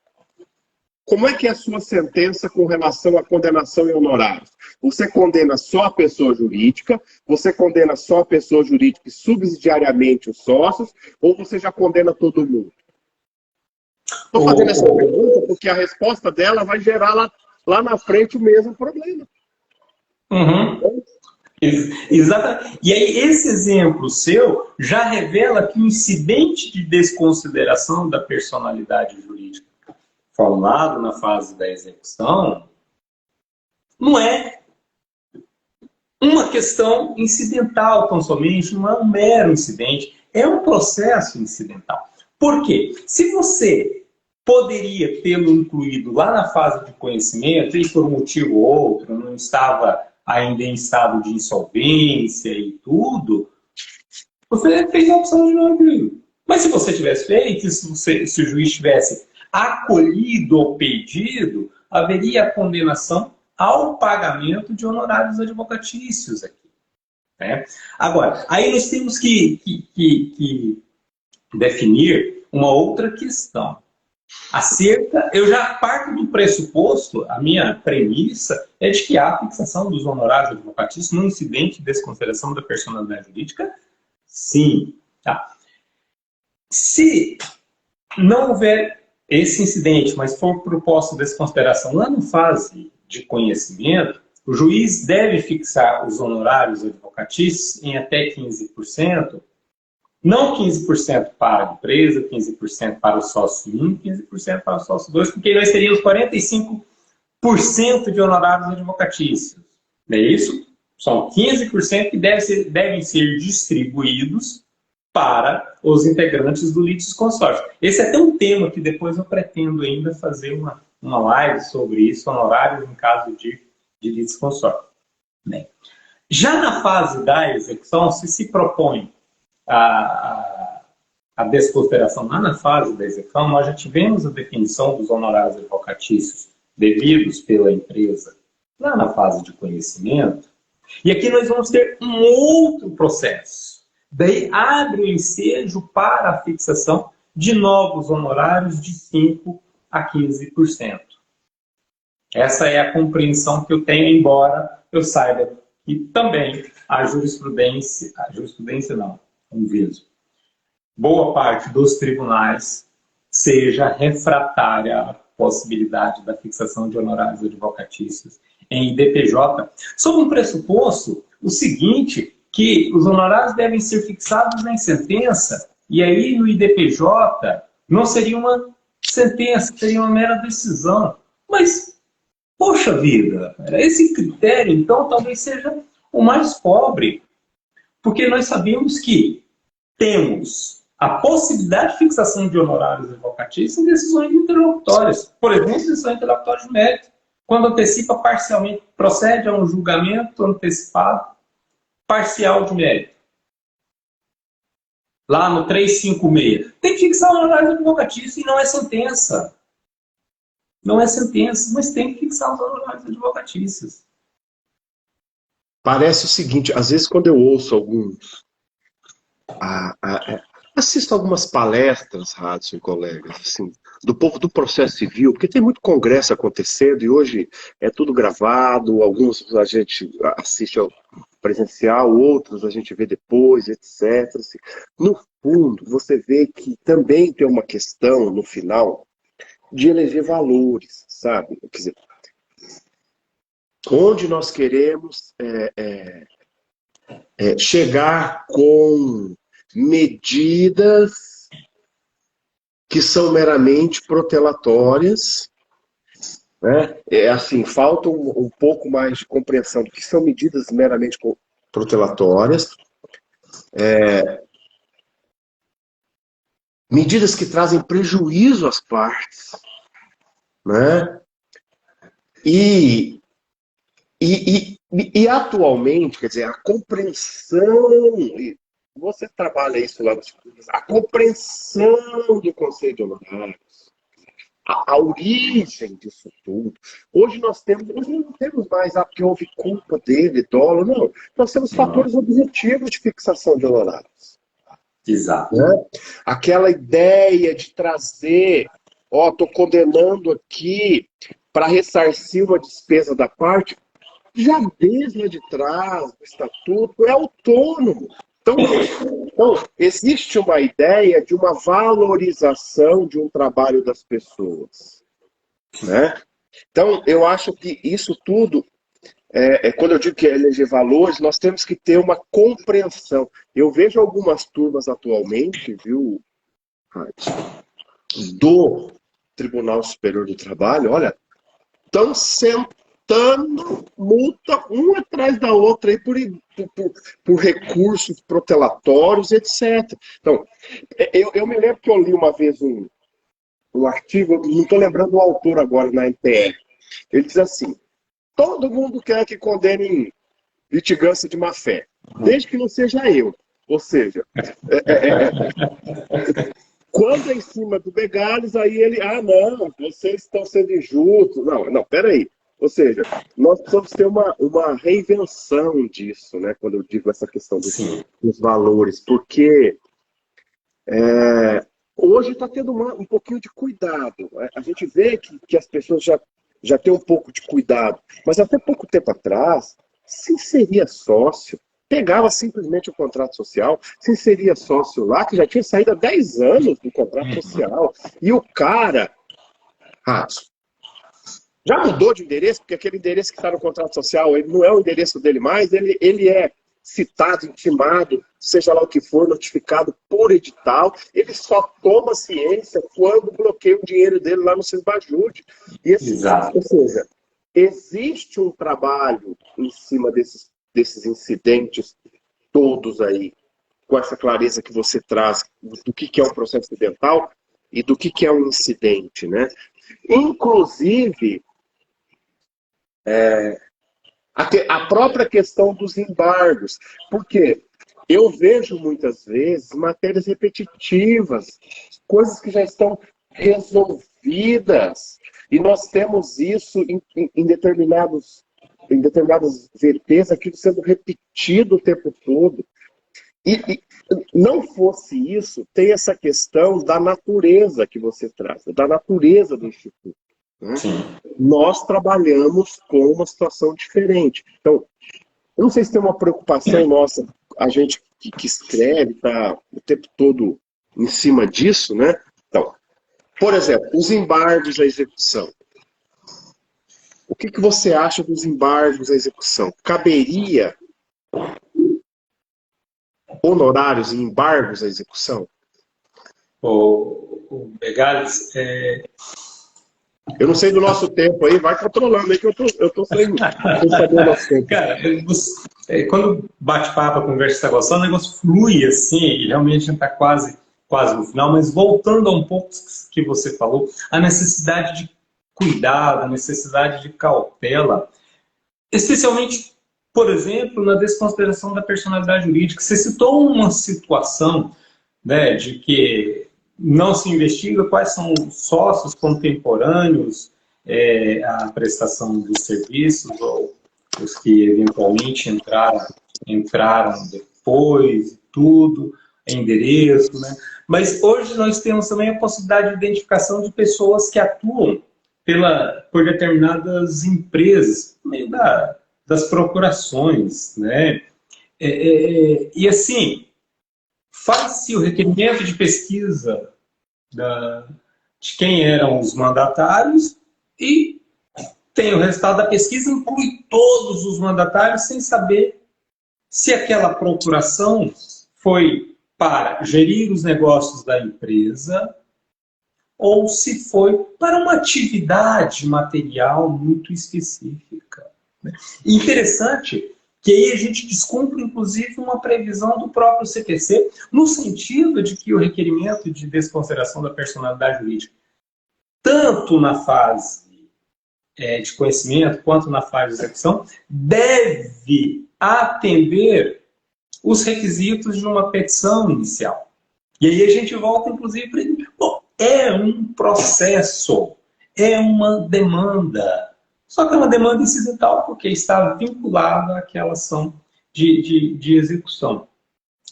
como é que é a sua sentença com relação à condenação em honorários? Você condena só a pessoa jurídica, você condena só a pessoa jurídica e subsidiariamente os sócios, ou você já condena todo mundo? Estou fazendo essa pergunta porque a resposta dela vai gerar lá na frente o mesmo problema. Uhum. Exatamente. E aí, esse exemplo seu já revela que o incidente de desconsideração da personalidade jurídica formado na fase da execução não é uma questão incidental tão somente, não é um mero incidente, é um processo incidental. Por quê? Se você poderia tê-lo incluído lá na fase de conhecimento e por um motivo ou outro não estava ainda em estado de insolvência e tudo, você fez a opção de não incluir. Mas se você tivesse feito, se o juiz tivesse acolhido o pedido, haveria a condenação ao pagamento de honorários advocatícios aqui. Né? Agora, aí nós temos que definir uma outra questão. Eu já parto do pressuposto, a minha premissa é de que há fixação dos honorários advocatícios no incidente de desconsideração da personalidade jurídica? Sim. Tá. Se não houver esse incidente, mas for proposta desconsideração lá na fase de conhecimento, o juiz deve fixar os honorários advocatícios em até 15%, não 15% para a empresa, 15% para o sócio 1, 15% para o sócio 2, porque nós teríamos 45% de honorários advocatícios. Não é isso? São 15% que devem ser distribuídos para os integrantes do litisconsórcio. Esse é até um tema que depois eu pretendo ainda fazer uma live sobre isso, honorários em caso de litisconsórcio. Bem, já na fase da execução, se propõe a desconsideração lá na fase da execução, nós já tivemos a definição dos honorários advocatícios devidos pela empresa lá na fase de conhecimento, e aqui nós vamos ter um outro processo. Daí abre o ensejo para a fixação de novos honorários de 5% a 15%. Essa é a compreensão que eu tenho, embora eu saiba que também a jurisprudência não, vamos ver, boa parte dos tribunais seja refratária à possibilidade da fixação de honorários advocatícios em IDPJ, sob um pressuposto, o seguinte, que os honorários devem ser fixados em sentença, e aí no IDPJ não seria uma sentença, seria uma mera decisão. Mas, poxa vida, esse critério, então, talvez seja o mais pobre, porque nós sabemos que temos a possibilidade de fixação de honorários advocatícios em decisões interlocutórias. Por exemplo, decisão interlocutória de mérito, quando antecipa parcialmente, procede a um julgamento antecipado parcial de mérito. Lá no 356. Tem que fixar honorários advocatícios e não é sentença. Não é sentença, mas tem que fixar os honorários advocatícios. Parece o seguinte, às vezes quando eu ouço alguns... assisto algumas palestras, Radson, colegas, assim, do povo do processo civil, porque tem muito congresso acontecendo e hoje é tudo gravado, alguns a gente assiste ao presencial, outros a gente vê depois, etc. Assim. No fundo, você vê que também tem uma questão, no final, de eleger valores, sabe? Quer dizer, onde nós queremos chegar com medidas que são meramente protelatórias, né? Assim, falta um pouco mais de compreensão do que são medidas meramente protelatórias, medidas que trazem prejuízo às partes, né? E atualmente, quer dizer, a compreensão, você trabalha isso lá, a compreensão do conceito de honorários, a origem disso tudo. Hoje não temos mais porque houve culpa dele, dolo, não. Nós temos fatores objetivos de fixação de honorários. Exato. Né? Aquela ideia de trazer, estou condenando aqui para ressarcir uma despesa da parte, já desde lá de trás, o estatuto é autônomo. Então, existe uma ideia de uma valorização de um trabalho das pessoas. Né? Então, eu acho que isso tudo, quando eu digo que é eleger valores, nós temos que ter uma compreensão. Eu vejo algumas turmas atualmente, viu, do Tribunal Superior do Trabalho, olha, estão sentando multa uma atrás da outra aí por recursos protelatórios, etc. Então, eu me lembro que eu li uma vez um artigo, eu não estou lembrando o autor agora na NPR. Ele diz assim: todo mundo quer que condenem litigância de má fé, desde que não seja eu. Ou seja, quando é em cima do Begales, aí ele, não, vocês estão sendo injustos. Não, peraí. Ou seja, nós precisamos ter uma reinvenção disso, né? Quando eu digo essa questão dos valores, porque Hoje está tendo um pouquinho de cuidado. A gente vê que as pessoas já têm um pouco de cuidado. Mas até pouco tempo atrás, se inseria sócio, pegava simplesmente o contrato social, se inseria sócio lá, que já tinha saído há 10 anos do contrato social. E o cara, já mudou de endereço, porque aquele endereço que está no contrato social, ele não é o endereço dele mais, ele é citado, intimado, seja lá o que for, notificado por edital, ele só toma ciência quando bloqueia o dinheiro dele lá no Sesbajude. E ou seja, existe um trabalho em cima desses incidentes todos aí, com essa clareza que você traz do que é um processo acidental e do que é um incidente, né? Inclusive, a própria questão dos embargos. Porque eu vejo muitas vezes matérias repetitivas, coisas que já estão resolvidas. E nós temos isso em determinadas VTs, aquilo sendo repetido o tempo todo. E não fosse isso, tem essa questão da natureza que você traz, da natureza do Instituto. Né? Nós trabalhamos com uma situação diferente. Então, eu não sei se tem uma preocupação nossa, a gente que escreve, está o tempo todo em cima disso, né? Então, por exemplo, os embargos à execução. O que você acha dos embargos à execução? Caberia honorários e embargos à execução? O Begales, eu não sei do nosso tempo aí, vai controlando aí que eu tô sem saber o nosso tempo. Cara, quando bate-papo, a conversa está gostando, o negócio flui assim, e realmente a gente está quase no final, mas voltando a um pouco que você falou, a necessidade de cuidado, a necessidade de cautela, especialmente, por exemplo, na desconsideração da personalidade jurídica. Você citou uma situação, né, de que não se investiga quais são os sócios contemporâneos à prestação dos serviços, ou os que eventualmente entraram depois, tudo, endereço, né? Mas hoje nós temos também a possibilidade de identificação de pessoas que atuam por determinadas empresas, por meio das procurações, né? E assim, faz-se o requerimento de pesquisa de quem eram os mandatários e tem o resultado da pesquisa, inclui todos os mandatários sem saber se aquela procuração foi para gerir os negócios da empresa ou se foi para uma atividade material muito específica. Interessante que aí a gente descumpre, inclusive, uma previsão do próprio CPC, no sentido de que o requerimento de desconsideração da personalidade jurídica, tanto na fase de conhecimento quanto na fase de execução, deve atender os requisitos de uma petição inicial. E aí a gente volta, inclusive, para é um processo, é uma demanda. Só que é uma demanda incidental porque está vinculada àquela ação de execução.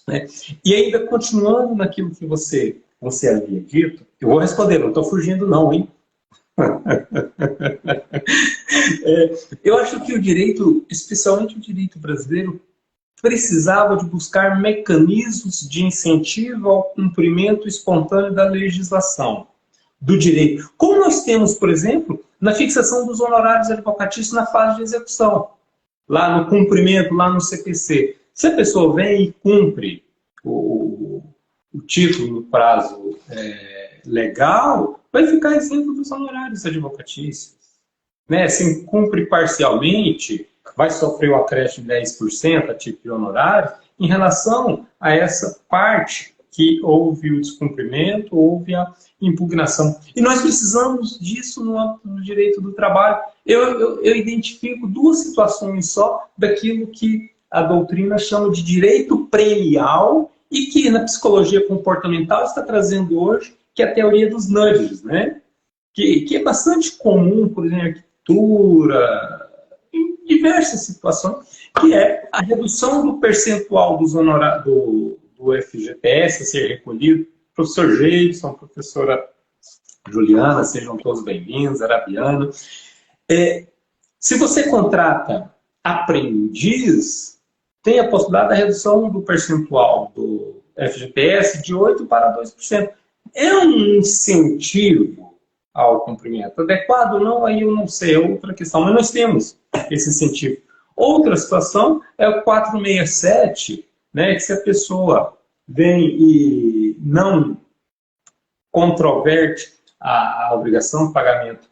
Né? E ainda continuando naquilo que você havia dito, eu vou responder, não estou fugindo não, hein? Eu acho que o direito, especialmente o direito brasileiro, precisava de buscar mecanismos de incentivo ao cumprimento espontâneo da legislação, do direito. Como nós temos, por exemplo, na fixação dos honorários advocatícios na fase de execução, lá no cumprimento, lá no CPC. Se a pessoa vem e cumpre o título no prazo legal, vai ficar isento dos honorários advocatícios. Né? Se cumpre parcialmente, vai sofrer o acréscimo de 10% a título de honorário em relação a essa parte que houve o descumprimento, houve a impugnação. E nós precisamos disso no âmbito do direito do trabalho. Eu identifico duas situações só daquilo que a doutrina chama de direito premial e que na psicologia comportamental está trazendo hoje, que é a teoria dos nudges, né? Que é bastante comum, por exemplo, em arquitetura, em diversas situações, que é a redução do percentual dos honorários do FGTS a ser recolhido professor Geidson, professora Juliana, sejam todos bem-vindos, Arabiano. Se você contrata aprendiz, tem a possibilidade da redução do percentual do FGTS de 8% para 2%. É um incentivo ao cumprimento adequado? Não, aí eu não sei, é outra questão, mas nós temos esse incentivo. Outra situação é o 467, né, que se a pessoa vem e não controverte a obrigação de pagamento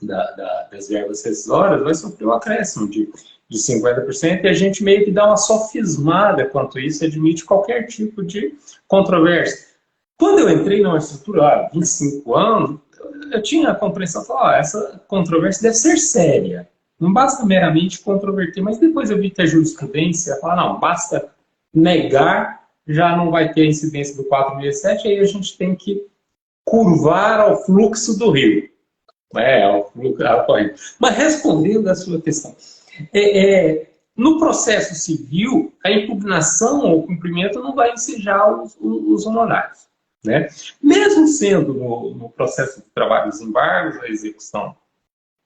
das verbas rescisórias, vai sofrer um acréscimo de 50%, e a gente meio que dá uma sofismada quanto isso, admite qualquer tipo de controvérsia. Quando eu entrei numa estrutura há 25 anos, eu tinha a compreensão, falar, essa controvérsia deve ser séria. Não basta meramente controverter, mas depois eu vi que a jurisprudência fala, não, basta negar, já não vai ter a incidência do 467, aí a gente tem que curvar ao fluxo do rio. Ao fluxo, ao corrente. Mas respondendo à sua questão, no processo civil, a impugnação ou cumprimento não vai ensejar os honorários. Né? Mesmo sendo no processo de trabalho dos embargos, a execução,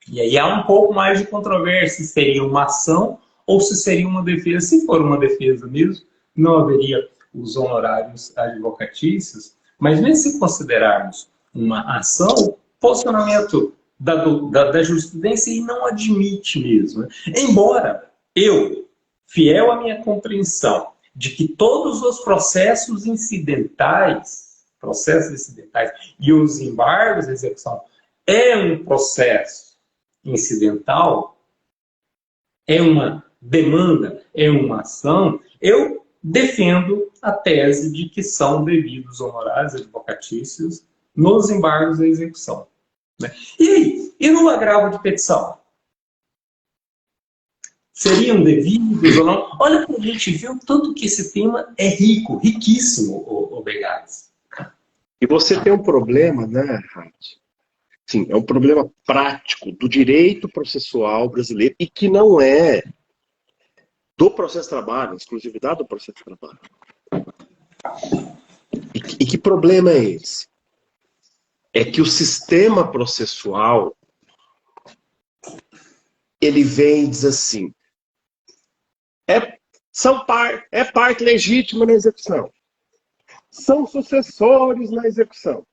e aí há um pouco mais de controvérsia se seria uma ação ou se seria uma defesa. Se for uma defesa mesmo, não haveria os honorários advocatícios, mas mesmo se considerarmos uma ação, o posicionamento da jurisprudência e não admite mesmo. Né? Embora eu, fiel à minha compreensão de que todos os processos incidentais e os embargos de execução é um processo incidental, é uma demanda, é uma ação, eu defendo a tese de que são devidos honorários advocatícios nos embargos da execução. Né? E aí? E no agravo de petição? Seriam devidos ou não? Olha para a gente ver o tanto que esse tema é rico, riquíssimo, o Begares. E você tem um problema, né, Raty? Sim, é um problema prático do direito processual brasileiro e que não é do processo de trabalho, exclusividade do processo de trabalho. E que problema é esse? É que o sistema processual ele vem e diz assim, é parte legítima na execução. São sucessores na execução.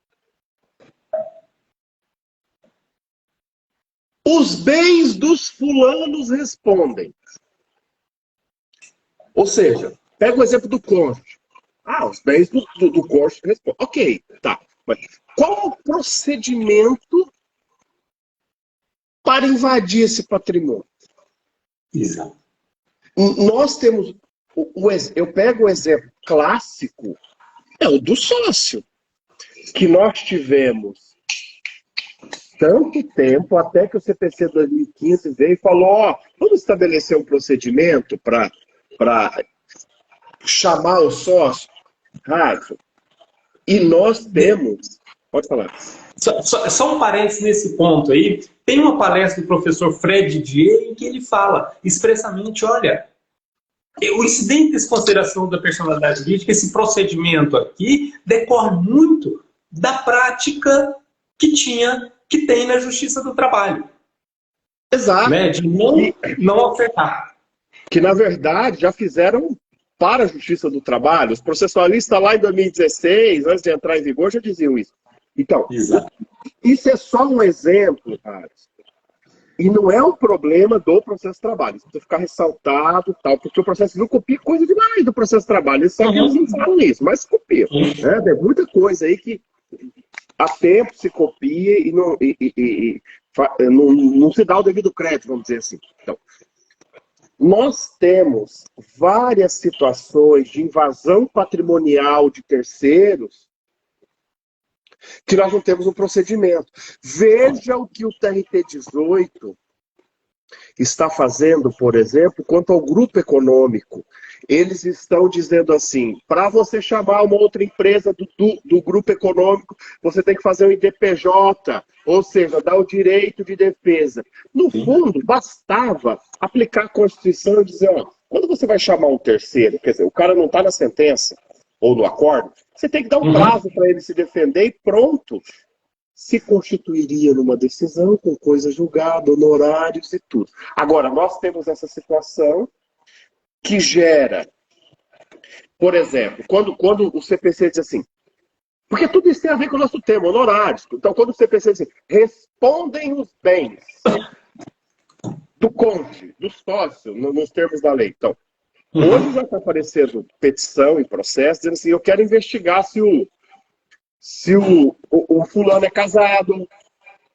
Os bens dos fulanos respondem. Ou seja, pega o exemplo do cônjuge. Os bens do cônjuge respondem. Ok, tá. Mas qual é o procedimento para invadir esse patrimônio? Exato. Nós temos... Eu pego o exemplo clássico, é o do sócio. Que nós tivemos tanto tempo, até que o CPC 2015 veio e falou, vamos estabelecer um procedimento para chamar o sócio. E nós temos... Pode falar. Só um parênteses nesse ponto aí. Tem uma palestra do professor Fred Dier em que ele fala expressamente, olha, o incidente de desconsideração da personalidade jurídica, esse procedimento aqui, decorre muito da prática que tem na Justiça do Trabalho. Exato. Né? De não ofertar. Que, na verdade, já fizeram para a Justiça do Trabalho. Os processualistas lá em 2016, antes de entrar em vigor, já diziam isso. Então, exato. Isso é só um exemplo, cara. E não é um problema do processo de trabalho. Isso precisa ficar ressaltado, tal, porque o processo não copia coisa demais do processo de trabalho. Eles não falam isso, mas copia. Né? Tem muita coisa aí que há tempo se copia e não se dá o devido crédito, vamos dizer assim. Então, nós temos várias situações de invasão patrimonial de terceiros que nós não temos um procedimento. Veja o que o TRT 18 está fazendo, por exemplo, quanto ao grupo econômico. Eles estão dizendo assim, para você chamar uma outra empresa do grupo econômico, você tem que fazer um IDPJ, ou seja, dar o direito de defesa. No fundo, bastava aplicar a Constituição e dizer, quando você vai chamar um terceiro, quer dizer, o cara não está na sentença, ou no acordo, Você tem que dar um prazo para ele se defender e pronto. Se constituiria numa decisão com coisa julgada, honorários e tudo. Agora, nós temos essa situação que gera, por exemplo, quando o CPC diz assim, porque tudo isso tem a ver com o nosso tema, honorários. Então, quando o CPC diz assim, respondem os bens do cônjuge, do sócio, nos termos da lei. Então, hoje já está aparecendo petição e processo dizendo assim, eu quero investigar se o fulano é casado,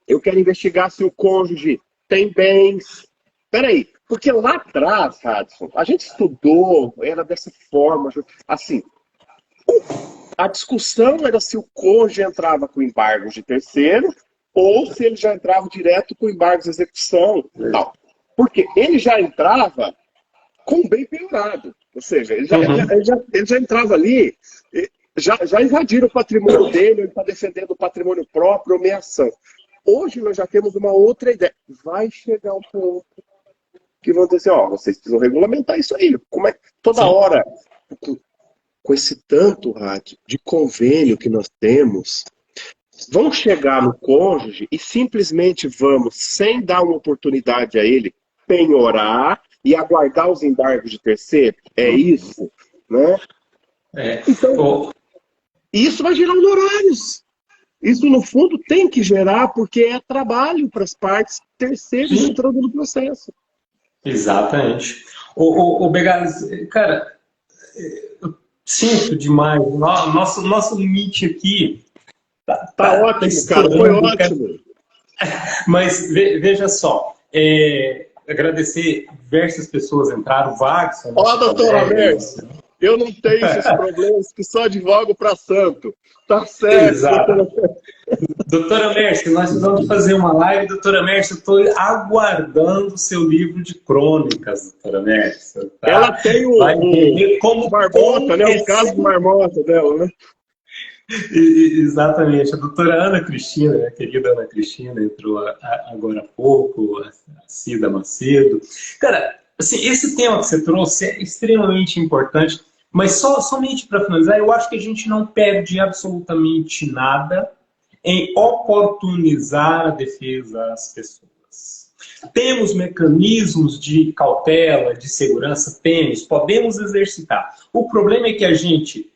eu quero investigar se o cônjuge tem bens. Peraí, porque lá atrás, Radisson, a gente estudou, era dessa forma, assim, a discussão era se o cônjuge entrava com embargos de terceiro ou se ele já entrava direto com embargos de execução. Não. Porque ele já entrava com o bem penhorado. Ou seja, ele já entrava ali, já invadiram o patrimônio dele, ele está defendendo o patrimônio próprio, ameação. Hoje nós já temos uma outra ideia. Vai chegar um ponto que vão dizer assim, vocês precisam regulamentar isso aí. Como é que toda hora, com esse tanto, rádio, de convênio que nós temos, vão chegar no cônjuge e simplesmente vamos, sem dar uma oportunidade a ele, penhorar e aguardar os embargos de terceiro? É isso, né? Então, isso vai gerar honorários. Isso, no fundo, tem que gerar, porque é trabalho para as partes terceiras entrando no processo. Exatamente. O Begales, cara, eu sinto demais. Nosso limite aqui tá ótimo, cara. Foi ótimo. Mas veja só, agradecer, diversas pessoas entraram, Wagson. Doutora Mercy, eu não tenho esses problemas que só advogo para santo. Tá certo. Exato. Doutora Mercy, nós precisamos fazer uma live. Doutora Mercy, eu estou aguardando o seu livro de crônicas, doutora Mercy. Tá? Ela tem como marmota, né? O caso de marmota dela, né? Exatamente. A doutora Ana Cristina, a querida Ana Cristina, entrou agora há pouco, a Cida Macedo. Cara, assim, esse tema que você trouxe é extremamente importante, mas somente para finalizar, eu acho que a gente não perde absolutamente nada em oportunizar a defesa às pessoas. Temos mecanismos de cautela, de segurança? Temos, podemos exercitar. O problema é que a gente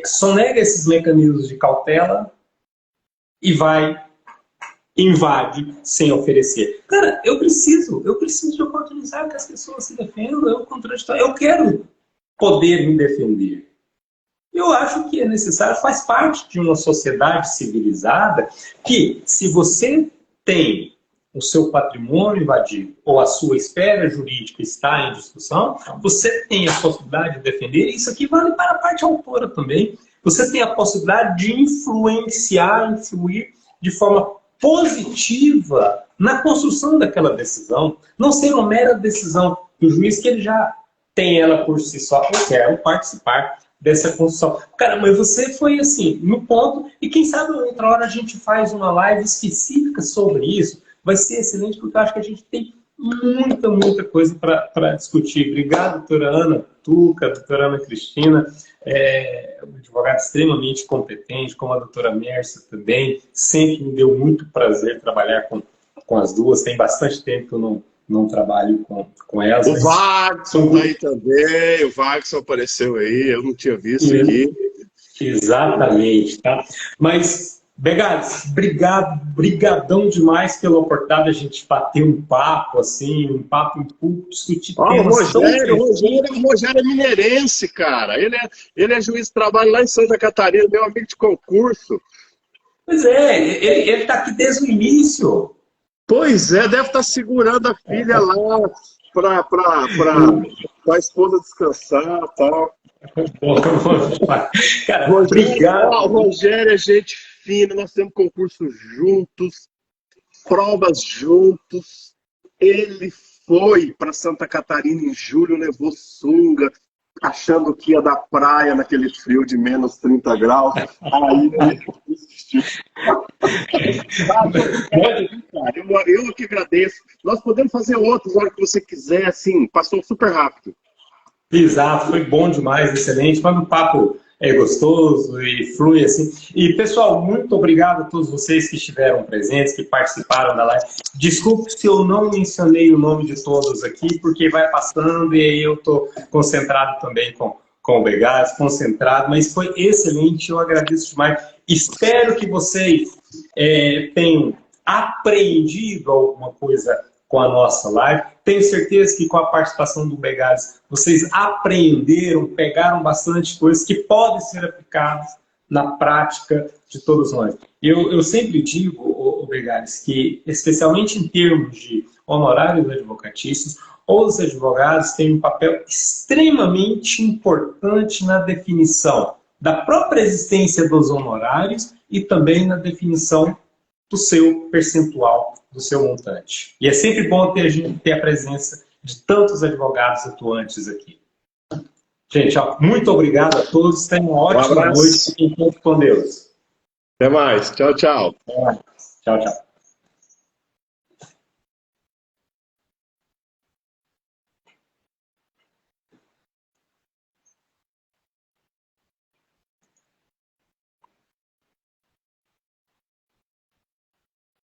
sonega esses mecanismos de cautela e invade sem oferecer. Cara, eu preciso de oportunizar que as pessoas se defendam, eu quero poder me defender. Eu acho que é necessário, faz parte de uma sociedade civilizada que, se você tem o seu patrimônio invadido ou a sua esfera jurídica está em discussão, você tem a possibilidade de defender, e isso aqui vale para a parte autora também. Você tem a possibilidade de influir de forma positiva na construção daquela decisão, não ser uma mera decisão do juiz que ele já tem ela por si só, eu quero participar dessa construção. Cara, mas você foi assim, no ponto, e quem sabe outra hora a gente faz uma live específica sobre isso. Vai ser excelente, porque eu acho que a gente tem muita coisa para discutir. Obrigado, doutora Ana Tuca, doutora Ana Cristina, um advogado extremamente competente, como a doutora Mercy também. Sempre me deu muito prazer trabalhar com as duas. Tem bastante tempo que eu não trabalho com elas. O Wagson tá aí também, o Wagson apareceu aí, eu não tinha visto aqui. Exatamente, tá? Mas... Begales, brigadão demais pela oportunidade de a gente bater um papo, assim, um papo discutir temas tão o Rogério é mineirense, cara. Ele é juiz de trabalho lá em Santa Catarina, meu amigo de concurso. Pois é, ele tá aqui desde o início. Pois é, deve estar segurando a filha lá para a esposa descansar e tal. Cara, obrigado. O Rogério é gente fina, nós temos concursos juntos, provas juntos. Ele foi para Santa Catarina em julho, levou sunga, achando que ia dar praia naquele frio de menos 30 graus. Aí ele desistiu. Eu que agradeço. Nós podemos fazer outros na hora que você quiser, assim, passou super rápido. Exato, foi bom demais, excelente. Mas o papo é gostoso e flui assim. E, pessoal, muito obrigado a todos vocês que estiveram presentes, que participaram da live. Desculpe se eu não mencionei o nome de todos aqui, porque vai passando e aí eu estou concentrado também com o Begaz, concentrado, mas foi excelente, eu agradeço demais. Espero que vocês tenham aprendido alguma coisa com a nossa live. Tenho certeza que com a participação do Begaz, vocês aprenderam, pegaram bastante coisas que podem ser aplicadas na prática de todos nós. Eu sempre digo, Begaz, que especialmente em termos de honorários advocatícios, os advogados têm um papel extremamente importante na definição da própria existência dos honorários e também na definição do seu percentual, do seu montante. E é sempre bom ter a presença de tantos advogados atuantes aqui. Gente, ó, muito obrigado a todos. Tenham uma ótima noite. Fiquem com Deus. Até mais. Tchau, tchau. Tchau, tchau.